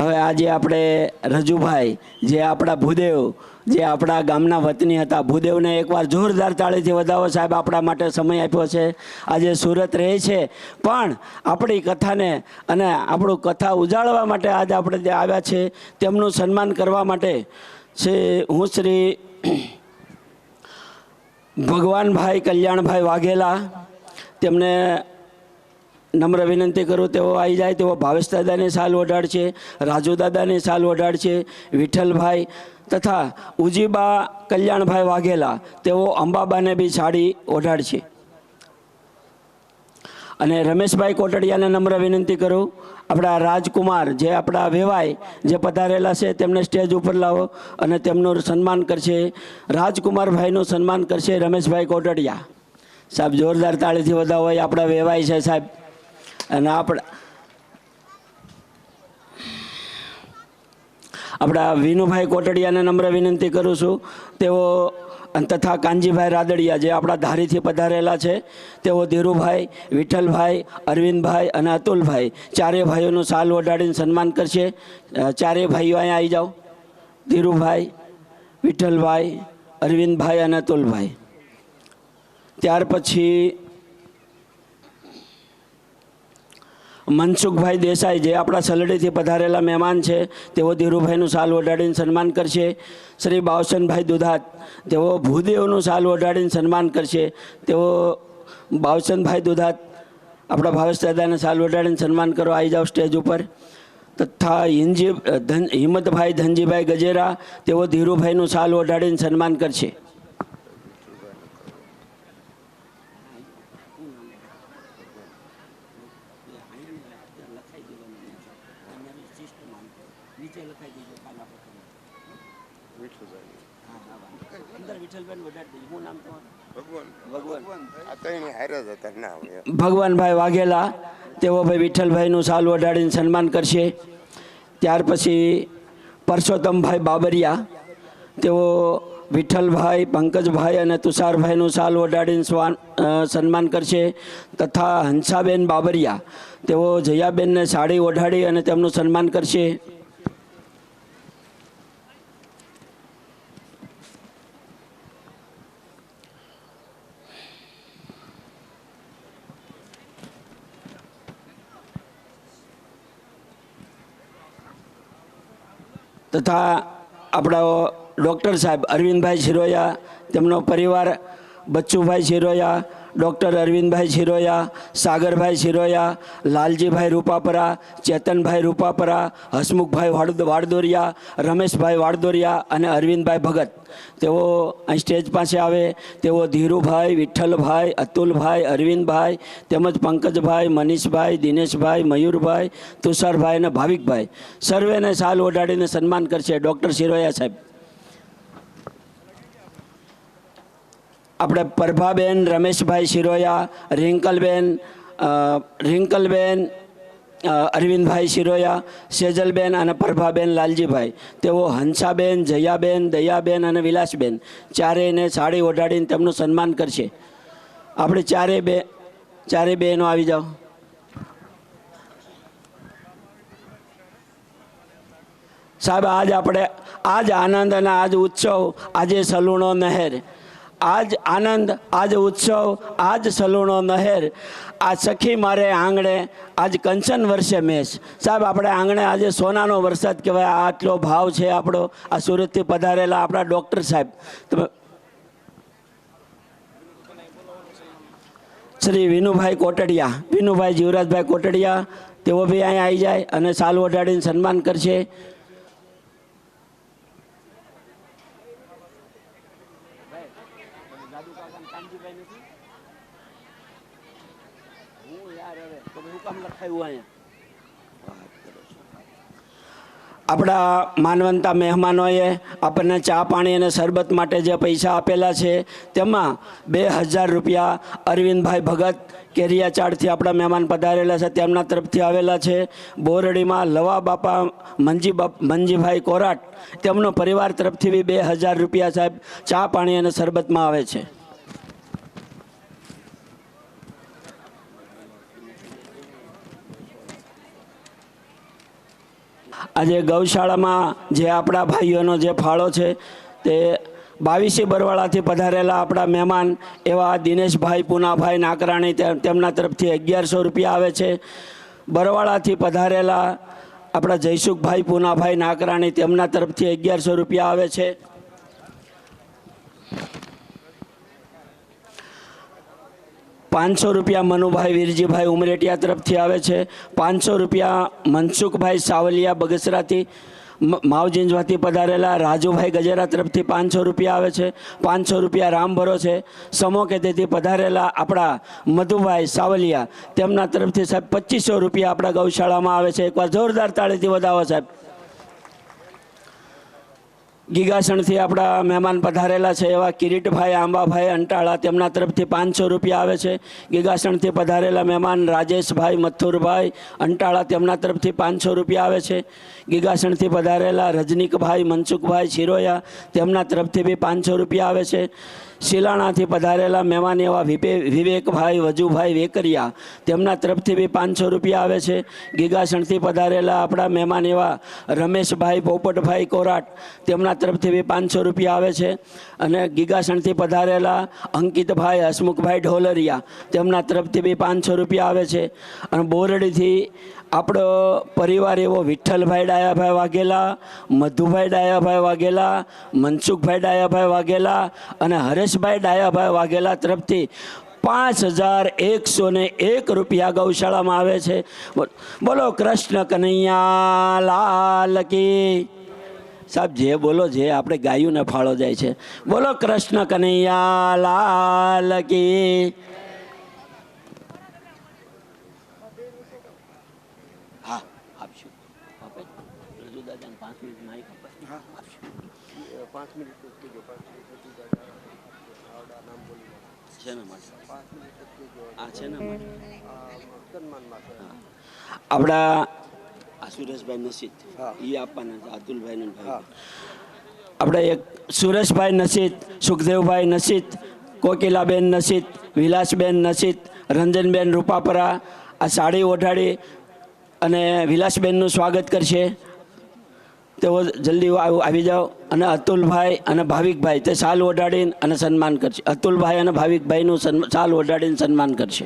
હવે આજે આપણે રજુભાઈ જે આપણા ભૂદેવ જે આપણા ગામના વતની હતા, ભૂદેવને એકવાર જોરદાર તાળીથી વધાવો સાહેબ, આપણા માટે સમય આપ્યો છે. આજે સુરત રહે છે પણ આપણી કથાને અને આપણું કથા ઉજાળવા માટે આજે આપણે જે આવ્યા છે તેમનું સન્માન કરવા માટે હું શ્રી ભગવાનભાઈ કલ્યાણભાઈ વાઘેલા તેમને નમ્ર વિનંતી કરું તેઓ આવી જાય. તેઓ ભાવેશ દાદાની સાલ ઓઢાડશે, રાજુ દાદાની સાલ ઓઢાડશે, વિઠ્ઠલભાઈ તથા ઉજીબા કલ્યાણભાઈ વાઘેલા તેઓ અંબાબાને બી સાડી ઓઢાડશે. અને રમેશભાઈ કોટડિયાને નમ્ર વિનંતી કરું, આપણા રાજકુમાર જે આપણા વેવાય જે પધારેલા છે તેમને સ્ટેજ ઉપર લાવો અને તેમનું સન્માન કરશે. રાજકુમારભાઈનું સન્માન કરશે રમેશભાઈ કોટડિયા સાહેબ. જોરદાર તાળીથી વધાવો, હોય આપણા વેવાય છે સાહેબ. અને આપણા વિનુભાઈ કોટડિયાને નમ્ર વિનંતી કરું છું, તેઓ તથા કાનજીભાઈ રાદડિયા જે આપણા ધારીથી પધારેલા છે તેઓ ધીરુભાઈ, વિઠ્ઠલભાઈ, અરવિંદભાઈ અને અતુલભાઈ ચારેય ભાઈઓનું સાલ ઓઢાડીને સન્માન કરશે. ચારેય ભાઈઓ અહીંયા આવી જાઓ, ધીરુભાઈ, વિઠ્ઠલભાઈ, અરવિંદભાઈ અને અતુલભાઈ. ત્યાર પછી મનસુખભાઈ દેસાઈ જે આપણા સલડીથી પધારેલા મહેમાન છે તેઓ ધીરુભાઈનું સાલ ઓઢાડીને સન્માન કરશે. શ્રી બાવસનભાઈ દુધાત તેઓ ભૂદેવનું સાલ ઓઢાડીને સન્માન કરશે. તેઓ બાવસનભાઈ દુધાત આપણા ભાવેશ દાદાને સાલ ઓઢાડીને સન્માન કરો, આવી જાઓ સ્ટેજ ઉપર. તથા હિંમતભાઈ ધનજીભાઈ ગજેરા તેઓ ધીરુભાઈનું સાલ ઓઢાડીને સન્માન કરશે. ભગવાનભાઈ વાઘેલા તેઓ ભાઈ વિઠ્ઠલભાઈનું સાલ ઓઢાડીને સન્માન કરશે. ત્યાર પછી પરસોત્તમભાઈ બાબરિયા તેઓ વિઠ્ઠલભાઈ, પંકજભાઈ અને તુષારભાઈનું સાલ ઓઢાડીને સન્માન કરશે. તથા હંસાબેન બાબરિયા તેઓ જયાબેનને સાડી ઓઢાડી અને તેમનું સન્માન કરશે. તથા આપણા ડૉક્ટર સાહેબ અરવિંદભાઈ શિરોયા, તેમનો પરિવાર બચ્ચુભાઈ શિરોયા, ડૉક્ટર અરવિંદભાઈ શિરોયા, સાગરભાઈ શિરોયા, લાલજીભાઈ રૂપાપરા, ચેતનભાઈ રૂપાપરા, હસમુખભાઈ વાડદોરિયા, રમેશભાઈ વાડદોરિયા અને અરવિંદભાઈ ભગત તેઓ અહીં સ્ટેજ પાસે આવે. તેઓ ધીરુભાઈ, વિઠ્ઠલભાઈ, અતુલભાઈ, અરવિંદભાઈ તેમજ પંકજભાઈ, મનીષભાઈ, દિનેશભાઈ, મયુરભાઈ, તુષારભાઈ અને ભાવિકભાઈ સર્વેને સાલ ઓઢાડીને સન્માન કરશે ડૉક્ટર શિરોયા સાહેબ. આપણે પ્રભાબેન રમેશભાઈ શિરોયા, રિંકલબેન અરવિંદભાઈ શિરોયા, સેજલબેન અને પ્રભાબેન લાલજીભાઈ તેઓ હંસાબેન, જયાબેન, દયાબેન અને વિલાસબેન ચારેયને સાડી ઓઢાડીને તેમનું સન્માન કરશે. આપણે ચારે બહેનો આવી જાઓ. સાહેબ આજ આનંદ અને આજ ઉત્સવ, આજે સલુણો નહેર, આજ આનંદ, આજ ઉત્સવ, આજ સલુણો નહેર, આ સખી મારે આંગણે આજ કંચન વર્ષે મેષ. સાહેબ આપણે આંગણે આજે સોનાનો વરસાદ કહેવાય, આટલો ભાવ છે આપણો. આ સુરતથી પધારેલા આપણા ડૉક્ટર સાહેબ શ્રી વિનુભાઈ કોટડિયા, વિનુભાઈ જીવરાજભાઈ કોટડિયા તેઓ બી અહીંયા આવી જાય અને સાલ ઓઢાડીને સન્માન કરશે. આપણા માનવંતા મહેમાનોએ આપણને ચા પાણી અને શરબત માટે જે પૈસા આપેલા છે તેમાં 2000 રૂપિયા અરવિંદભાઈ ભગત કેરિયાચાળથી આપણા મહેમાન પધારેલા છે તેમના તરફથી આવેલા છે. બોરડીમાં લવા બાપા મંજીભાઈ કોરાટ તેમનો પરિવાર તરફથી બી 2000 રૂપિયા સાહેબ ચા પાણી અને શરબતમાં આવે છે. આજે ગૌશાળામાં જે આપણા ભાઈઓનો જે ફાળો છે તે 22 બરવાળાથી પધારેલા આપણા મહેમાન એવા દિનેશભાઈ પૂનાભાઈ નાકરાણી તેમના તરફથી 1100 રૂપિયા આવે છે. બરવાળાથી પધારેલા આપણા જયસુખભાઈ પૂનાભાઈ નાકરાણી તેમના તરફથી 1100 રૂપિયા આવે છે. 500 રૂપિયા મનુભાઈ વીરજીભાઈ ઉમરેટિયા તરફથી આવે છે. 500 રૂપિયા મનસુખભાઈ સાવલિયા બગસરાથી માવજીંજવાથી પધારેલા રાજુભાઈ ગજેરા તરફથી 500 રૂપિયા આવે છે. 500 રૂપિયા રામ ભરોસે સમોકેતેથી પધારેલા આપણા મધુભાઈ સાવલિયા તેમના તરફથી સાહેબ 2500 રૂપિયા આપણા ગૌશાળામાં આવે છે. એકવાર જોરદાર તાળીથી વધાવો સાહેબ. ગીગાસણથી આપણા મહેમાન પધારેલા છે એવા કિરીટભાઈ આંબાભાઈ અંટાળા તેમના તરફથી 500 રૂપિયા આવે છે. ગીગાસણથી પધારેલા મહેમાન રાજેશભાઈ મથુરભાઈ અંટાળા તેમના તરફથી 500 રૂપિયા આવે છે. ગીગાસણથી પધારેલા રજનીકભાઈ મનસુખભાઈ શિરોયા તેમના તરફથી બી 500 રૂપિયા આવે છે. શિલાણાથી પધારેલા મહેમાન એવા વિવેકભાઈ વજુભાઈ વેકરિયા તેમના તરફથી બી 500 રૂપિયા આવે છે. ગીગાસણથી પધારેલા આપણા મહેમાન એવા રમેશભાઈ પોપટભાઈ કોરાટ તેમના તરફથી બી 500 રૂપિયા આવે છે. અને ગીગાસણથી પધારેલા અંકિતભાઈ હસમુખભાઈ ઢોલરિયા તેમના તરફથી બી 500 રૂપિયા આવે છે. અને બોરડીથી આપણો પરિવાર એવો વિઠ્ઠલભાઈ ડાયાભાઈ વાઘેલા, મધુભાઈ ડાયાભાઈ વાઘેલા, મનસુખભાઈ ડાયાભાઈ વાઘેલા અને હરેશભાઈ ડાયાભાઈ વાઘેલા તરફથી 5101 રૂપિયા ગૌશાળામાં આવે છે. બોલો કૃષ્ણ કનૈયા લાલ કી. સાહેબ જે બોલો જે આપણે ગાયું ને ફાળો જાય છે. બોલો કૃષ્ણ કનૈયા લાલ કી. હા આપશું. રજુદાદાને 5 મિનિટ માઇક આપશું. 5 મિનિટ શેના માટે? આ શેના માટે? આપણા સુરેશભાઈ નસીદ એ આપવાના છે. અતુલભાઈ ભાઈ આપણે એક સુરેશભાઈ નસીદ, સુખદેવભાઈ નસીદ, કોકિલાબેન નસીદ, વિલાસબેન નસીદ, રંજનબેન રૂપાપરા આ સાડી ઓઢાડી અને વિલાસબેનનું સ્વાગત કરશે. તેઓ જલ્દી આવી જાઓ. અને અતુલભાઈ અને ભાવિકભાઈ તે સાલ ઓઢાડીને અને સન્માન કરશે. અતુલભાઈ અને ભાવિકભાઈનું સાલ ઓઢાડીને સન્માન કરશે.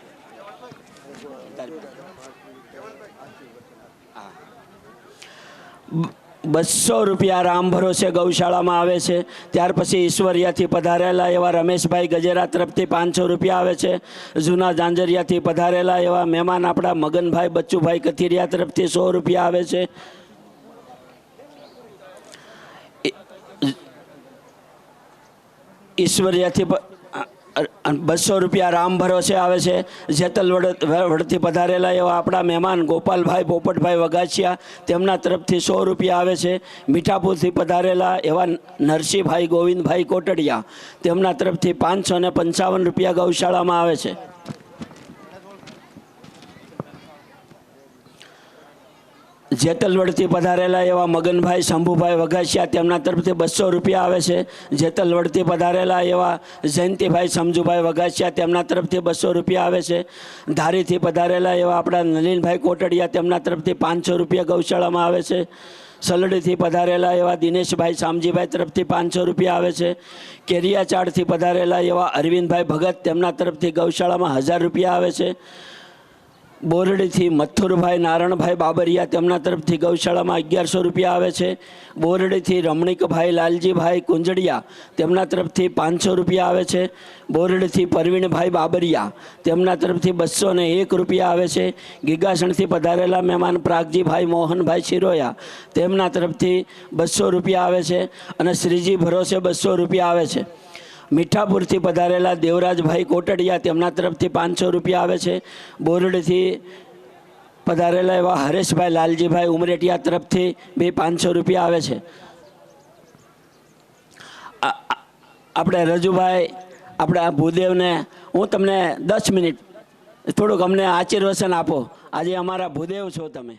200 રૂપિયા રામ ભરોસે ગૌશાળામાં આવે છે. ત્યાર પછી ઈશ્વરિયાથી પધારેલા એવા રમેશભાઈ ગજેરા તરફથી 500 રૂપિયા આવે છે. જૂના જાંજરિયાથી પધારેલા એવા મહેમાન આપણા મગનભાઈ બચ્ચુભાઈ કથિરિયા તરફથી 100 રૂપિયા આવે છે. ઈશ્વરિયાથી 200 રૂપિયા રામ ભરોસે આવે છે. જેતલ વડથી પધારેલા એવા આપણા મહેમાન ગોપાલભાઈ પોપટભાઈ વગાસિયા તેમના તરફથી 100 રૂપિયા આવે છે. મીઠાપુરથી પધારેલા એવા નરસિંહભાઈ ગોવિંદભાઈ કોટડિયા તેમના તરફથી 555 રૂપિયા ગૌશાળામાં આવે છે. જેતલવડથી પધારેલા એવા મગનભાઈ શંભુભાઈ વઘાસિયા તેમના તરફથી 200 રૂપિયા આવે છે. જેતલવડથી પધારેલા એવા જયંતિભાઈ સમજુભાઈ વઘાસિયા તેમના તરફથી 200 રૂપિયા આવે છે. ધારીથી પધારેલા એવા આપણા નલિનભાઈ કોટડિયા તેમના તરફથી 500 રૂપિયા ગૌશાળામાં આવે છે. સલડીથી પધારેલા એવા દિનેશભાઈ શામજીભાઈ તરફથી 500 રૂપિયા આવે છે. કેરિયાચાળથી પધારેલા એવા અરવિંદભાઈ ભગત તેમના તરફથી ગૌશાળામાં 1000 રૂપિયા આવે છે. બોરડીથી મથુરભાઈ નારણભાઈ બાબરિયા તેમના તરફથી ગૌશાળામાં 1100 રૂપિયા આવે છે. બોરડીથી રમણીકભાઈ લાલજીભાઈ કુંજડિયા તેમના તરફથી 500 રૂપિયા આવે છે. બોરડીથી પરવીણભાઈ બાબરિયા તેમના તરફથી 201 રૂપિયા આવે છે. ગીગાસણથી પધારેલા મહેમાન પ્રાગજીભાઈ મોહનભાઈ શિરોયા તેમના તરફથી 200 રૂપિયા આવે છે. અને શ્રીજી ભરોસે 200 રૂપિયા આવે છે. મીઠાપુરથી પધારેલા દેવરાજભાઈ કોટડિયા તેમના તરફથી 500 રૂપિયા આવે છે. બોરડીથી પધારેલા એવા હરેશભાઈ લાલજીભાઈ ઉમરેટિયા તરફથી બી 500 રૂપિયા આવે છે. આપણે રજુભાઈ આપણે આ ભૂદેવને હું તમને 10 મિનિટ થોડુંક અમને આશીર્વચન આપો. આજે અમારા ભૂદેવ છો તમે.